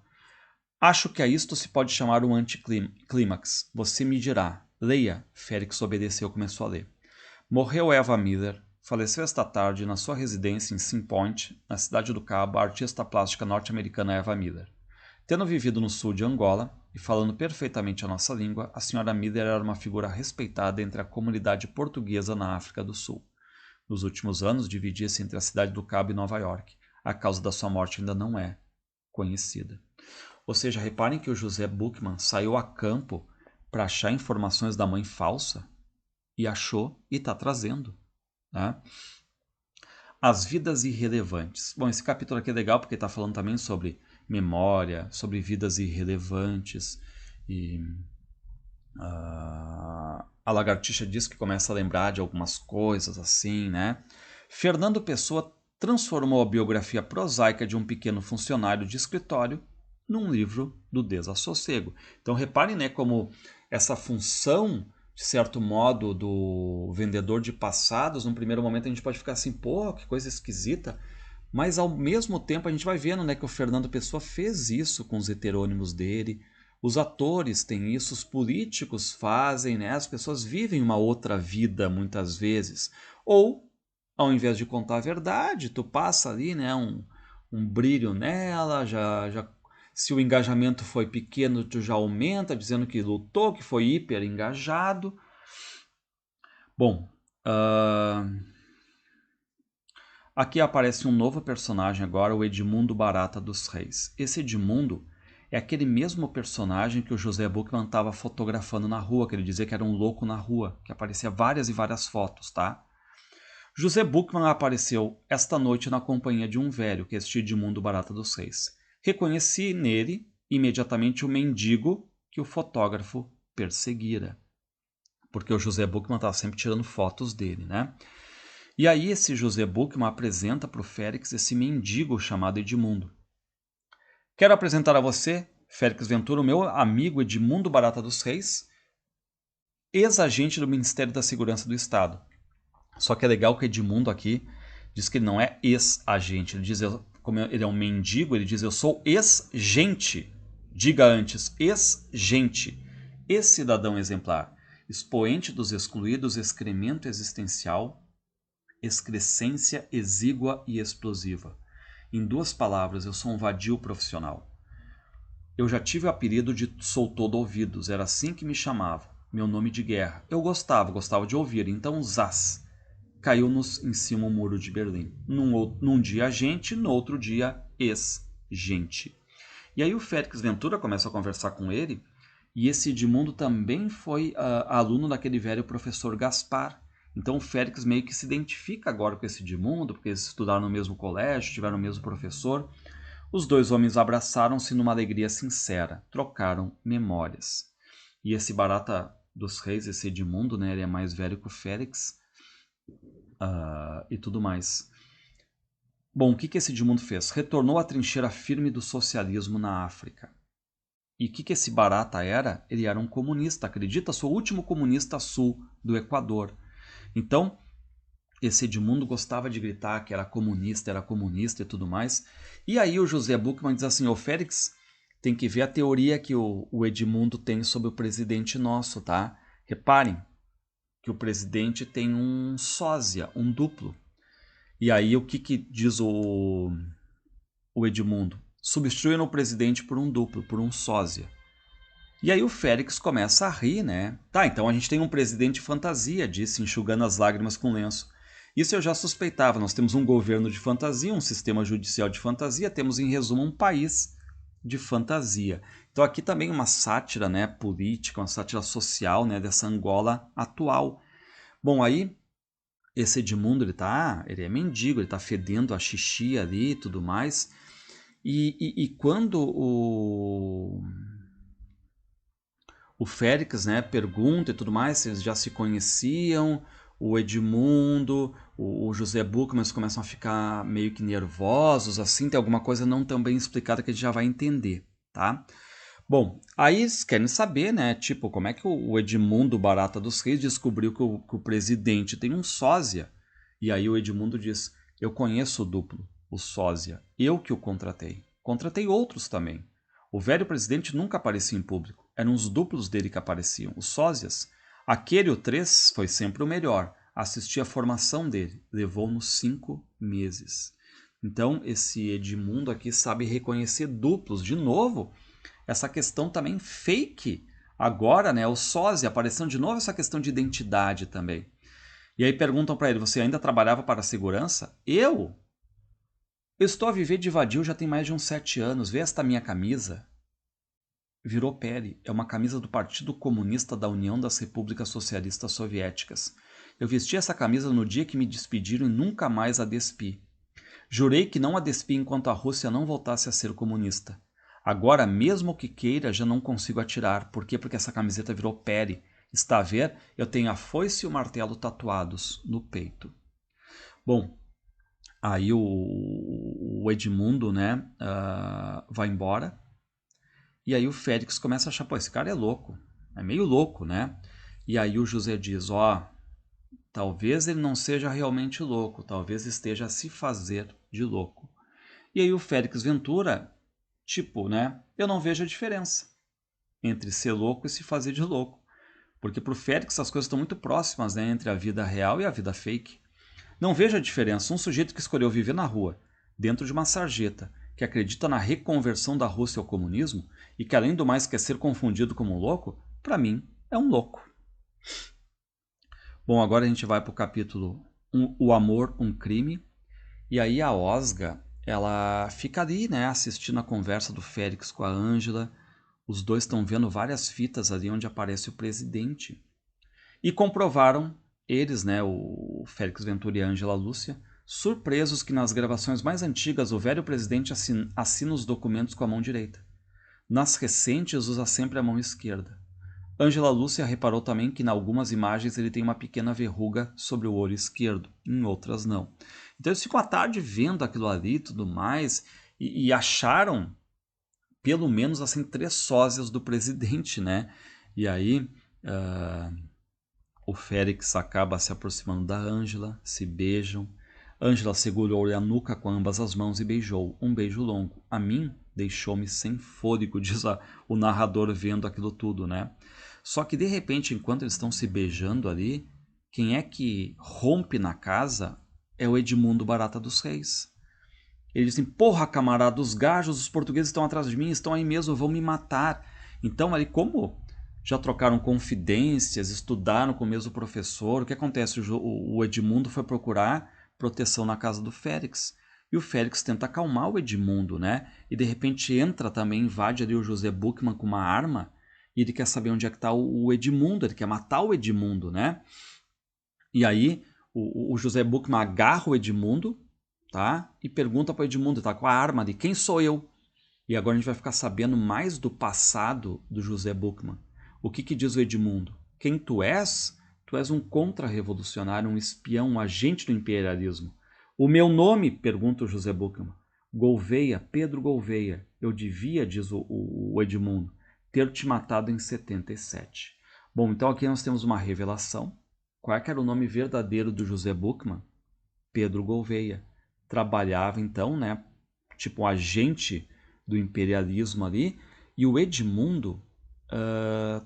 Acho que a isto se pode chamar um anticlímax. Você me dirá. Leia. Félix obedeceu e começou a ler. Morreu Eva Miller. Faleceu esta tarde na sua residência em Sim Point, na cidade do Cabo, a artista plástica norte-americana Eva Miller. Tendo vivido no sul de Angola e falando perfeitamente a nossa língua, a senhora Miller era uma figura respeitada entre a comunidade portuguesa na África do Sul. Nos últimos anos, dividia-se entre a cidade do Cabo e Nova York. A causa da sua morte ainda não é conhecida. Ou seja, reparem que o José Buchmann saiu a campo para achar informações da mãe falsa e achou e está trazendo. Né? As vidas irrelevantes. Bom, esse capítulo aqui é legal porque está falando também sobre memória, sobre vidas irrelevantes. E a lagartixa diz que começa a lembrar de algumas coisas assim, né? Fernando Pessoa transformou a biografia prosaica de um pequeno funcionário de escritório num livro do desassossego. Então reparem, né, como essa função, de certo modo, do vendedor de passados, num primeiro momento a gente pode ficar assim, pô, que coisa esquisita, mas ao mesmo tempo a gente vai vendo, né, que o Fernando Pessoa fez isso com os heterônimos dele, os atores têm isso, os políticos fazem, né, as pessoas vivem uma outra vida muitas vezes, ou ao invés de contar a verdade, tu passa ali, né, um brilho nela, já Se o engajamento foi pequeno, tu já aumenta, dizendo que lutou, que foi hiper engajado. Bom, aqui aparece um novo personagem agora, o Edmundo Barata dos Reis. Esse Edmundo é aquele mesmo personagem que o José Buchmann estava fotografando na rua, que ele dizia que era um louco na rua, que aparecia várias e várias fotos, tá? José Buchmann apareceu esta noite na companhia de um velho, que é este Edmundo Barata dos Reis. Reconheci nele imediatamente o mendigo que o fotógrafo perseguira, porque o José Buchmann estava sempre tirando fotos dele, né? E aí esse José Buchmann apresenta para o Félix esse mendigo chamado Edmundo. Quero apresentar a você, Félix Ventura, o meu amigo Edmundo Barata dos Reis, ex-agente do Ministério da Segurança do Estado. Só que é legal que Edmundo aqui diz que ele não é ex-agente. Ele diz, como ele é um mendigo, ele diz, eu sou ex-gente. Diga antes, ex-gente. Ex-cidadão exemplar. Expoente dos excluídos, excremento existencial, excrescência exígua e explosiva. Em duas palavras, eu sou um vadio profissional. Eu já tive o apelido de sou todo ouvidos, era assim que me chamavam, meu nome de guerra. Eu gostava de ouvir, então zaz. Caiu-nos em cima o muro de Berlim. Num dia gente, no outro dia ex-gente. E aí o Félix Ventura começa a conversar com ele, e esse Edmundo também foi aluno daquele velho professor Gaspar. Então o Félix meio que se identifica agora com esse Edmundo, porque eles estudaram no mesmo colégio, tiveram o mesmo professor. Os dois homens abraçaram-se numa alegria sincera, trocaram memórias. E esse Barata dos Reis, esse Edmundo, né, ele é mais velho que o Félix, e tudo mais. Bom, o que esse Edmundo fez? Retornou à trincheira firme do socialismo na África. E o que esse Barata era? Ele era um comunista, acredita? Sou o último comunista sul do Equador. Então, esse Edmundo gostava de gritar que era comunista e tudo mais. E aí o José Buchmann diz assim, ô Félix, tem que ver a teoria que o Edmundo tem sobre o presidente nosso, tá? Reparem que o presidente tem um sósia, um duplo. E aí o que diz o Edmundo? Substituíram o presidente por um duplo, por um sósia. E aí o Félix começa a rir, né? Tá, então a gente tem um presidente fantasia, disse, enxugando as lágrimas com lenço. Isso eu já suspeitava, nós temos um governo de fantasia, um sistema judicial de fantasia, temos em resumo um país de fantasia. Então aqui também uma sátira, né, política, uma sátira social, né, dessa Angola atual. Bom, aí esse Edmundo, ele é mendigo, ele tá fedendo a xixi ali e tudo mais. E quando o Félix, né, pergunta e tudo mais, se eles já se conheciam, o Edmundo, o José Buchmann começam a ficar meio que nervosos, assim, tem alguma coisa não tão bem explicada que a gente já vai entender, tá? Bom, aí eles querem saber, né, tipo, como é que o Edmundo Barata dos Reis descobriu que o presidente tem um sósia. E aí o Edmundo diz, eu conheço o duplo, o sósia, eu que o contratei. Contratei outros também. O velho presidente nunca aparecia em público, eram os duplos dele que apareciam, os sósias. Aquele, o 3, foi sempre o melhor. Assisti à formação dele, levou-nos 5 meses. Então, esse Edmundo aqui sabe reconhecer duplos. De novo, essa questão também fake. Agora, né, o sósia, aparecendo de novo essa questão de identidade também. E aí perguntam para ele, você ainda trabalhava para a segurança? Eu estou a viver de vadio já tem mais de uns 7 anos. Vê esta minha camisa. Virou pele. É uma camisa do Partido Comunista da União das Repúblicas Socialistas Soviéticas. Eu vesti essa camisa no dia que me despediram e nunca mais a despi. Jurei que não a despi enquanto a Rússia não voltasse a ser comunista. Agora, mesmo que queira, já não consigo atirar. Por quê? Porque essa camiseta virou pele. Está a ver? Eu tenho a foice e o martelo tatuados no peito. Bom, aí o Edmundo, né, vai embora. E aí o Félix começa a achar, pô, esse cara é louco. É meio louco, né? E aí o José diz, talvez ele não seja realmente louco. Talvez esteja a se fazer de louco. E aí o Félix Ventura, tipo, né? Eu não vejo a diferença entre ser louco e se fazer de louco. Porque para o Félix as coisas estão muito próximas, né? Entre a vida real e a vida fake. Não vejo a diferença. Um sujeito que escolheu viver na rua, dentro de uma sarjeta, que acredita na reconversão da Rússia ao comunismo e que, além do mais, quer ser confundido como um louco, para mim, é um louco. Bom, agora a gente vai para o capítulo O Amor, um Crime. E aí a Osga, ela fica ali, né, assistindo a conversa do Félix com a Ângela. Os dois estão vendo várias fitas ali onde aparece o presidente. E comprovaram, eles, né, o Félix Ventura e a Ângela Lúcia, surpresos que nas gravações mais antigas o velho presidente assina os documentos com a mão direita. Nas recentes usa sempre a mão esquerda. Ângela Lúcia reparou também que em algumas imagens ele tem uma pequena verruga sobre o olho esquerdo, em outras não. Então eles ficam à tarde vendo aquilo ali e tudo mais, e acharam pelo menos assim 3 sósias do presidente, né? E aí o Félix acaba se aproximando da Ângela, se beijam. Ângela segurou-lhe a nuca com ambas as mãos e beijou, um beijo longo. A mim deixou-me sem fôlego, diz o narrador vendo aquilo tudo, né? Só que de repente, enquanto eles estão se beijando ali, quem é que rompe na casa é o Edmundo Barata dos Reis. Ele diz assim, porra, camarada, os gajos, os portugueses estão atrás de mim, estão aí mesmo, vão me matar. Então, ali, como já trocaram confidências, estudaram com o mesmo professor, o que acontece? O Edmundo foi procurar proteção na casa do Félix. E o Félix tenta acalmar o Edmundo, né? E de repente entra também, invade ali o José Buchmann com uma arma, e ele quer saber onde é que está o Edmundo, ele quer matar o Edmundo, né? E aí o José Buchmann agarra o Edmundo, tá? E pergunta para o Edmundo, tá com a arma de quem sou eu? E agora a gente vai ficar sabendo mais do passado do José Buchmann. O que diz o Edmundo? Quem tu és? Tu és um contra-revolucionário, um espião, um agente do imperialismo. O meu nome? Pergunta o José Buchmann. Gouveia, Pedro Gouveia. Eu devia, diz o Edmundo, ter te matado em 77. Bom, então aqui nós temos uma revelação. Qual é que era o nome verdadeiro do José Buchmann? Pedro Gouveia. Trabalhava então, né, tipo um agente do imperialismo ali, e o Edmundo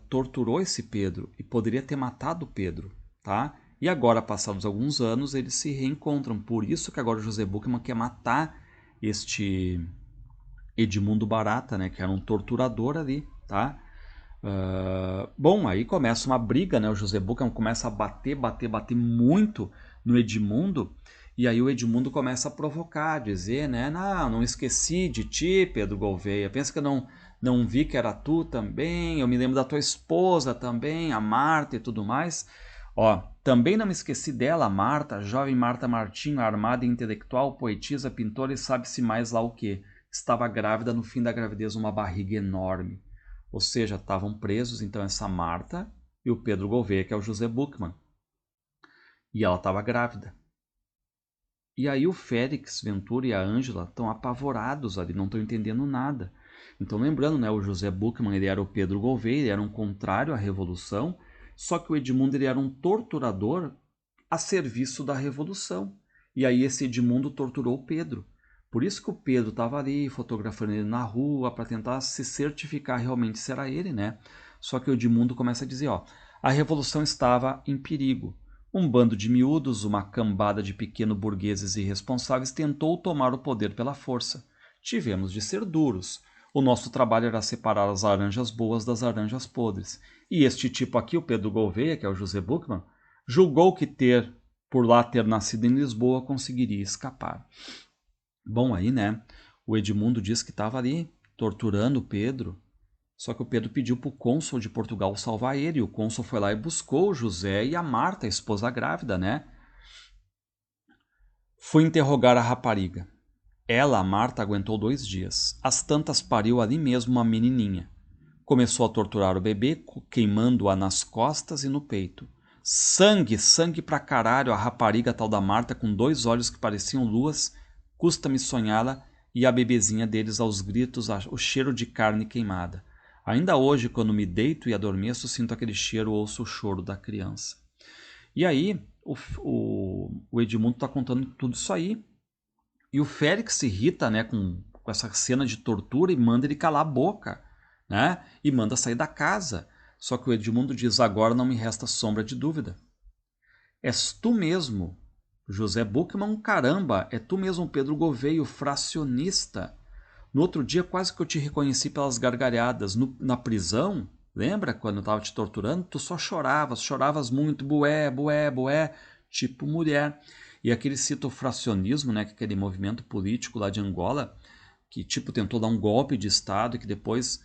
torturou esse Pedro e poderia ter matado o Pedro, tá? E agora, passados alguns anos, eles se reencontram. Por isso que agora o José Buchmann quer matar este Edmundo Barata, né, que era um torturador ali, tá? Bom, aí começa uma briga, né? O José Buchmann começa a bater muito no Edmundo, e aí o Edmundo começa a provocar, dizer, né? Não esqueci de ti, Pedro Gouveia, pensa que eu não vi que era tu também, eu me lembro da tua esposa também, a Marta e tudo mais. Ó, também não me esqueci dela, a Marta, jovem Marta Martinho, armada e intelectual, poetisa, pintora e sabe-se mais lá o que. Estava grávida, no fim da gravidez, uma barriga enorme. Ou seja, estavam presos então essa Marta e o Pedro Gouveia, que é o José Buchmann. E ela estava grávida. E aí o Félix Ventura e a Ângela estão apavorados ali, não estão entendendo nada. Então lembrando, né, o José Buchmann ele era o Pedro Gouveia, ele era um contrário à Revolução, só que o Edmundo ele era um torturador a serviço da Revolução. E aí esse Edmundo torturou o Pedro. Por isso que o Pedro estava ali fotografando ele na rua para tentar se certificar realmente se era ele, né? Só que o Edmundo começa a dizer, ó, a revolução estava em perigo. Um bando de miúdos, uma cambada de pequenos burgueses irresponsáveis tentou tomar o poder pela força. Tivemos de ser duros. O nosso trabalho era separar as laranjas boas das laranjas podres. E este tipo aqui, o Pedro Gouveia, que é o José Buchmann, julgou que por lá ter nascido em Lisboa, conseguiria escapar. Bom, aí, né, o Edmundo disse que estava ali torturando o Pedro, só que o Pedro pediu para o cônsul de Portugal salvar ele, e o cônsul foi lá e buscou o José e a Marta, a esposa grávida, né? Fui interrogar a rapariga. Ela, a Marta, aguentou 2 dias. Às tantas pariu ali mesmo uma menininha. Começou a torturar o bebê, queimando-a nas costas e no peito. Sangue, sangue pra caralho, a rapariga tal da Marta com 2 olhos que pareciam luas, custa-me sonhá-la e a bebezinha deles aos gritos, o cheiro de carne queimada. Ainda hoje, quando me deito e adormeço, sinto aquele cheiro, ouço o choro da criança. E aí, o Edmundo está contando tudo isso aí. E o Félix se irrita, né, com essa cena de tortura e manda ele calar a boca, né? E manda sair da casa. Só que o Edmundo diz, agora não me resta sombra de dúvida. És tu mesmo, José Buchmann, caramba, é tu mesmo, Pedro Gouveia, o fracionista. No outro dia, quase que eu te reconheci pelas gargalhadas. Na prisão, lembra quando eu estava te torturando? Tu só choravas muito, bué, bué, bué, tipo mulher. E aquele citofracionismo, né, que é aquele movimento político lá de Angola, que tipo tentou dar um golpe de Estado e que depois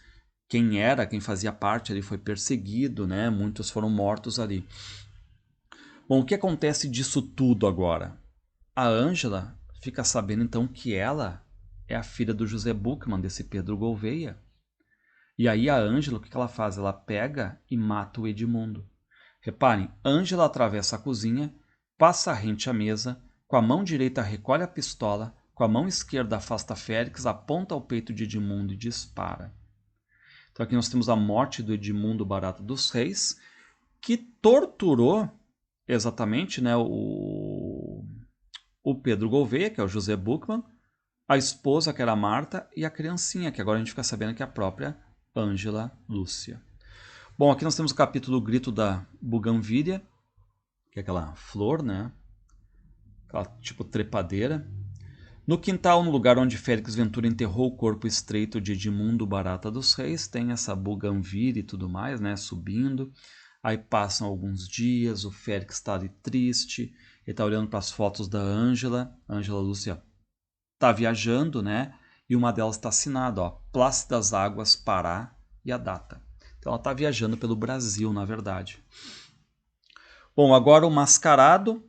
quem fazia parte ali foi perseguido, né? Muitos foram mortos ali. Bom, o que acontece disso tudo agora? A Ângela fica sabendo então que ela é a filha do José Buchmann, desse Pedro Gouveia. E aí a Ângela, o que ela faz? Ela pega e mata o Edmundo. Reparem, Ângela atravessa a cozinha, passa rente à mesa, com a mão direita recolhe a pistola, com a mão esquerda afasta Félix, aponta ao peito de Edmundo e dispara. Então aqui nós temos a morte do Edmundo Barata dos Reis, que torturou exatamente, né, o Pedro Gouveia, que é o José Buchmann, a esposa, que era a Marta, e a criancinha, que agora a gente fica sabendo que é a própria Ângela Lúcia. Bom, aqui nós temos o capítulo Grito da Buganvíria, que é aquela flor, né? Aquela tipo trepadeira. No quintal, no lugar onde Félix Ventura enterrou o corpo estreito de Edmundo Barata dos Reis, tem essa buganvíria e tudo mais, né? Subindo. Aí passam alguns dias, o Félix está ali triste, ele está olhando para as fotos da Ângela. Ângela Lúcia está viajando, né? E uma delas está assinada, ó, Plácidas Águas, Pará, e a data. Então ela está viajando pelo Brasil, na verdade. Bom, agora o mascarado.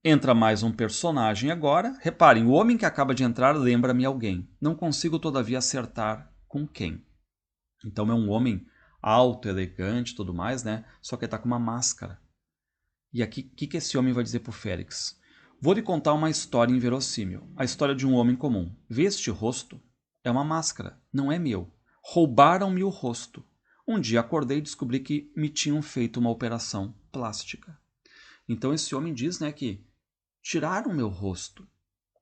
Entra mais um personagem agora. Reparem, o homem que acaba de entrar lembra-me alguém. Não consigo, todavia, acertar com quem. Então é um homem alto, elegante e tudo mais, né? Só que ele está com uma máscara. E aqui, o que esse homem vai dizer para o Félix? Vou lhe contar uma história inverossímil. A história de um homem comum. Vê este rosto? É uma máscara. Não é meu. Roubaram-me o rosto. Um dia acordei e descobri que me tinham feito uma operação plástica. Então esse homem diz, né, que tiraram meu rosto,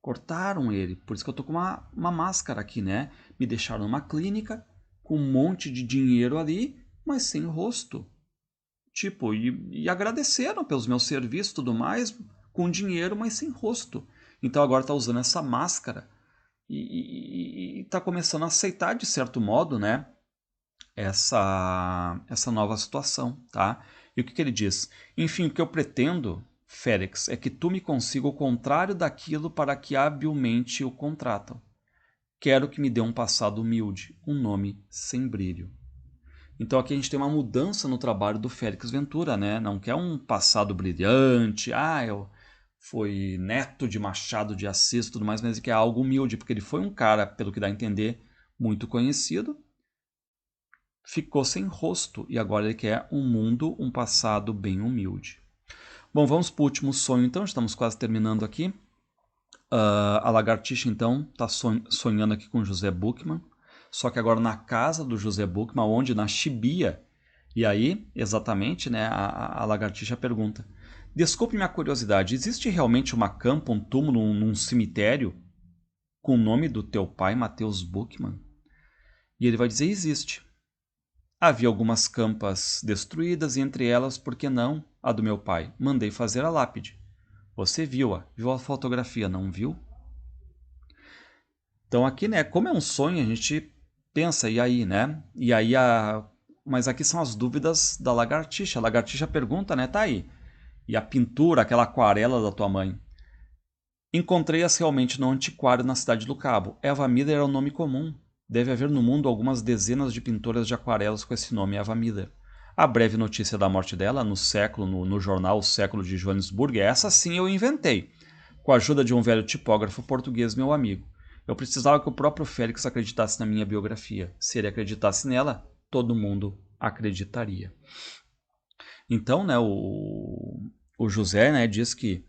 cortaram ele, por isso que eu tô com uma máscara aqui, né? Me deixaram numa clínica com um monte de dinheiro ali, mas sem rosto. Tipo, e agradeceram pelos meus serviços e tudo mais, com dinheiro, mas sem rosto. Então agora tá usando essa máscara e tá começando a aceitar de certo modo, né? Essa nova situação, tá? E o que ele diz? Enfim, o que eu pretendo, Félix, é que tu me consiga o contrário daquilo para que habilmente o contratam. Quero que me dê um passado humilde, um nome sem brilho. Então aqui a gente tem uma mudança no trabalho do Félix Ventura, né? Não quer um passado brilhante, eu fui neto de Machado de Assis e tudo mais, mas que é algo humilde, porque ele foi um cara, pelo que dá a entender, muito conhecido, ficou sem rosto e agora ele quer um mundo, um passado bem humilde. Bom, vamos para o último sonho então, estamos quase terminando aqui. A lagartixa então está sonhando aqui com José Buchmann, só que agora na casa do José Buchmann, onde na Chibia. E aí, exatamente, né, a lagartixa pergunta: desculpe minha curiosidade, existe realmente uma campa, um túmulo num cemitério com o nome do teu pai, Mateus Buchmann? E ele vai dizer: existe. Havia algumas campas destruídas e entre elas, por que não, a do meu pai. Mandei fazer a lápide. Você viu-a, viu a fotografia, não viu? Então aqui, né, como é um sonho, a gente pensa, e aí, né? E aí Mas aqui são as dúvidas da lagartixa. A lagartixa pergunta, né, tá aí. E a pintura, aquela aquarela da tua mãe? Encontrei-as realmente no antiquário na cidade do Cabo. Eva Miller é um nome comum. Deve haver no mundo algumas dezenas de pintoras de aquarelas com esse nome, Eva Miller. A breve notícia da morte dela, no jornal O Século de Joanesburgo, essa sim eu inventei, com a ajuda de um velho tipógrafo português, meu amigo. Eu precisava que o próprio Félix acreditasse na minha biografia. Se ele acreditasse nela, todo mundo acreditaria. Então, né, o José, né, diz que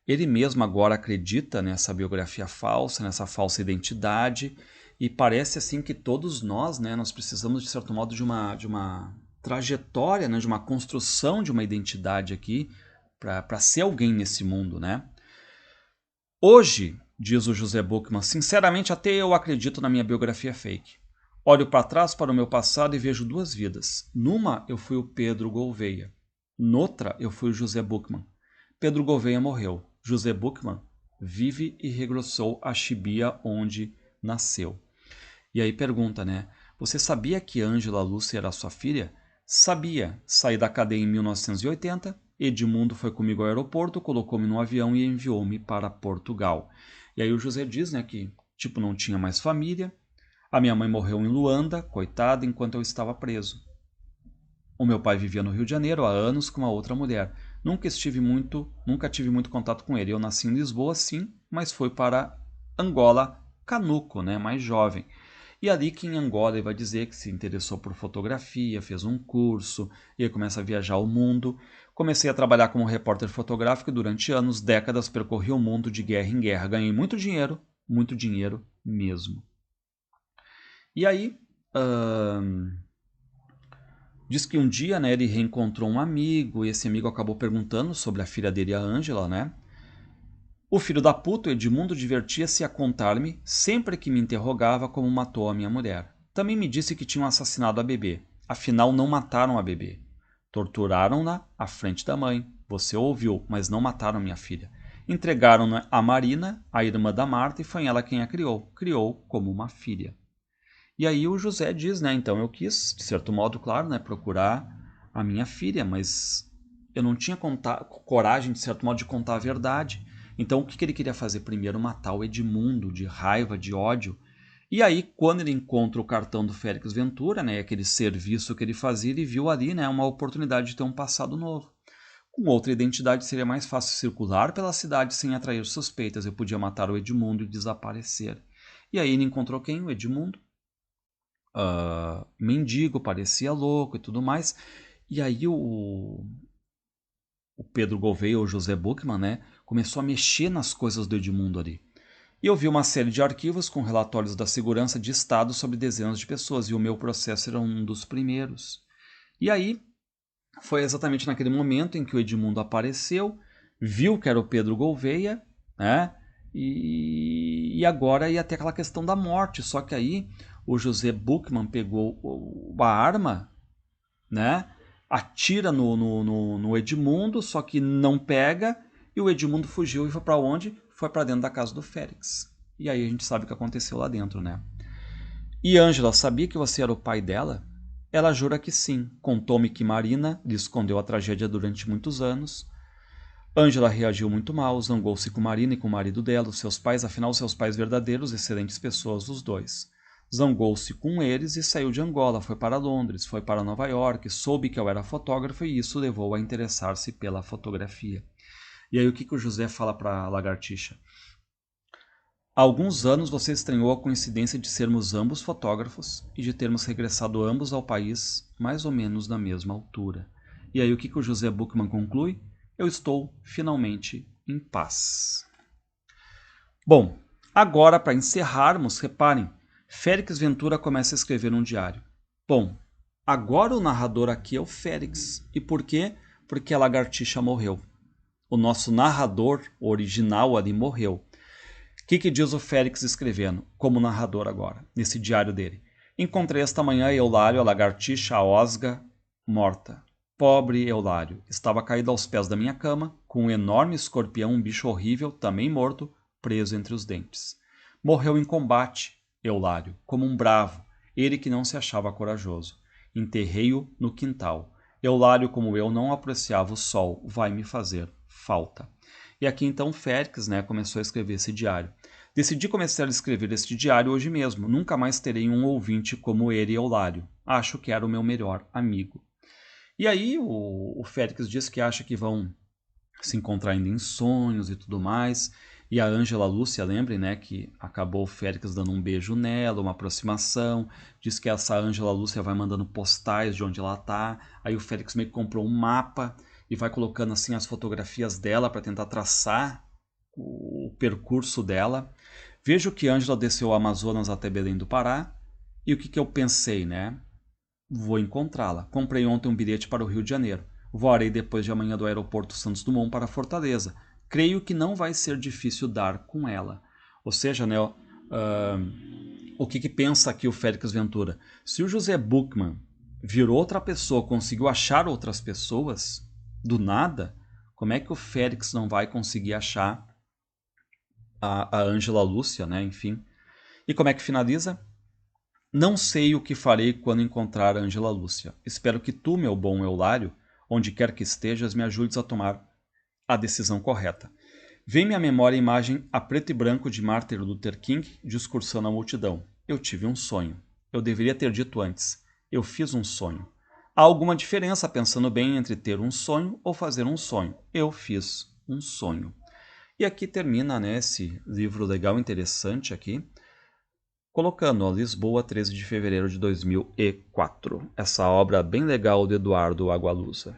ele mesmo agora acredita nessa biografia falsa, nessa falsa identidade, e parece assim que todos nós, né, nós precisamos de certo modo de uma trajetória, né, de uma construção de uma identidade aqui para ser alguém nesse mundo, né? Hoje, diz o José Buchmann, sinceramente até eu acredito na minha biografia fake. Olho para trás para o meu passado e vejo duas vidas. Numa eu fui o Pedro Gouveia, noutra eu fui o José Buchmann. Pedro Gouveia morreu. José Buchmann vive e regressou a Chibia, onde nasceu. E aí pergunta, né? Você sabia que Ângela Lúcia era sua filha? Sabia. Saí da cadeia em 1980. Edmundo foi comigo ao aeroporto, colocou-me no avião e enviou-me para Portugal. E aí o José diz, né, que tipo não tinha mais família. A minha mãe morreu em Luanda, coitada, enquanto eu estava preso. O meu pai vivia no Rio de Janeiro há anos com uma outra mulher. Nunca tive muito contato com ele. Eu nasci em Lisboa, sim, mas fui para Angola, canuco, né, mais jovem. E ali que em Angola ele vai dizer que se interessou por fotografia, fez um curso, e aí começa a viajar o mundo. Comecei a trabalhar como repórter fotográfico e durante anos, décadas, percorri o mundo de guerra em guerra. Ganhei muito dinheiro mesmo. E aí, diz que um dia, né, ele reencontrou um amigo e esse amigo acabou perguntando sobre a filha dele, a Ângela, né? O filho da puta, o Edmundo, divertia-se a contar-me, sempre que me interrogava, como matou a minha mulher. Também me disse que tinham assassinado a bebê. Afinal, não mataram a bebê. Torturaram-na à frente da mãe. Você ouviu, mas não mataram minha filha. Entregaram-na a Marina, a irmã da Marta, e foi ela quem a criou. Criou como uma filha. E aí o José diz, né? Então eu quis, de certo modo, claro, né, procurar a minha filha, mas eu não tinha coragem, de certo modo, de contar a verdade. Então o que ele queria fazer? Primeiro matar o Edmundo, de raiva, de ódio. E aí, quando ele encontra o cartão do Félix Ventura, né, aquele serviço que ele fazia, ele viu ali, né, uma oportunidade de ter um passado novo. Com outra identidade seria mais fácil circular pela cidade sem atrair suspeitas. Eu podia matar o Edmundo e desaparecer. E aí ele encontrou quem? O Edmundo. Mendigo, parecia louco e tudo mais. E aí o Pedro Gouveia, ou José Buchmann, né, começou a mexer nas coisas do Edmundo ali. E eu vi uma série de arquivos com relatórios da segurança de Estado sobre dezenas de pessoas, e o meu processo era um dos primeiros. E aí foi exatamente naquele momento em que o Edmundo apareceu, viu que era o Pedro Gouveia, né? E agora ia ter aquela questão da morte. Só que aí o José Buchmann pegou a arma, né? Atira no Edmundo, só que não pega. E o Edmundo fugiu e foi para onde? Foi para dentro da casa do Félix. E aí a gente sabe o que aconteceu lá dentro, né? E Ângela sabia que você era o pai dela? Ela jura que sim. Contou-me que Marina lhe escondeu a tragédia durante muitos anos. Ângela reagiu muito mal, zangou-se com Marina e com o marido dela, os seus pais, afinal seus pais verdadeiros, excelentes pessoas os dois. Zangou-se com eles e saiu de Angola, foi para Londres, foi para Nova York, soube que eu era fotógrafo e isso levou a interessar-se pela fotografia. E aí o que o José fala para a lagartixa? Há alguns anos você estranhou a coincidência de sermos ambos fotógrafos e de termos regressado ambos ao país mais ou menos na mesma altura. E aí o que o José Buchmann conclui? Eu estou finalmente em paz. Bom, agora para encerrarmos, reparem, Félix Ventura começa a escrever um diário. Bom, agora o narrador aqui é o Félix. E por quê? Porque a lagartixa morreu. O nosso narrador original ali morreu. O que diz o Félix escrevendo, como narrador agora, nesse diário dele? Encontrei esta manhã Eulário, a lagartixa, a osga, morta. Pobre Eulário. Estava caído aos pés da minha cama, com um enorme escorpião, um bicho horrível, também morto, preso entre os dentes. Morreu em combate, Eulário, como um bravo, ele que não se achava corajoso. Enterrei-o no quintal. Eulário, como eu, não apreciava o sol, vai me fazer falta. E aqui então Félix, né, começou a escrever esse diário. Decidi começar a escrever este diário hoje mesmo. Nunca mais terei um ouvinte como ele, Eulário. Acho que era o meu melhor amigo. E aí o Félix diz que acha que vão se encontrar ainda em sonhos e tudo mais. E a Ângela Lúcia, lembrem, né, que acabou o Félix dando um beijo nela, uma aproximação. Diz que essa Ângela Lúcia vai mandando postais de onde ela tá. Aí o Félix meio que comprou um mapa e vai colocando assim as fotografias dela para tentar traçar o percurso dela. Vejo que Ângela desceu o Amazonas até Belém do Pará. E o que eu pensei, né? Vou encontrá-la. Comprei ontem um bilhete para o Rio de Janeiro. Voarei depois de amanhã do aeroporto Santos Dumont para Fortaleza. Creio que não vai ser difícil dar com ela. Ou seja, né, o que pensa aqui o Félix Ventura? Se o José Buchmann virou outra pessoa, conseguiu achar outras pessoas, do nada, como é que o Félix não vai conseguir achar a Ângela Lúcia, né? Enfim. E como é que finaliza? Não sei o que farei quando encontrar Ângela Lúcia. Espero que tu, meu bom Eulário, onde quer que estejas, me ajudes a tomar a decisão correta. Vem-me à memória a imagem a preto e branco de Martin Luther King discursando à multidão. Eu tive um sonho. Eu deveria ter dito antes. Eu fiz um sonho. Há alguma diferença, pensando bem, entre ter um sonho ou fazer um sonho? Eu fiz um sonho. E aqui termina, né, esse livro legal, interessante aqui, colocando ó, Lisboa, 13 de fevereiro de 2004. Essa obra bem legal do Eduardo Agualusa.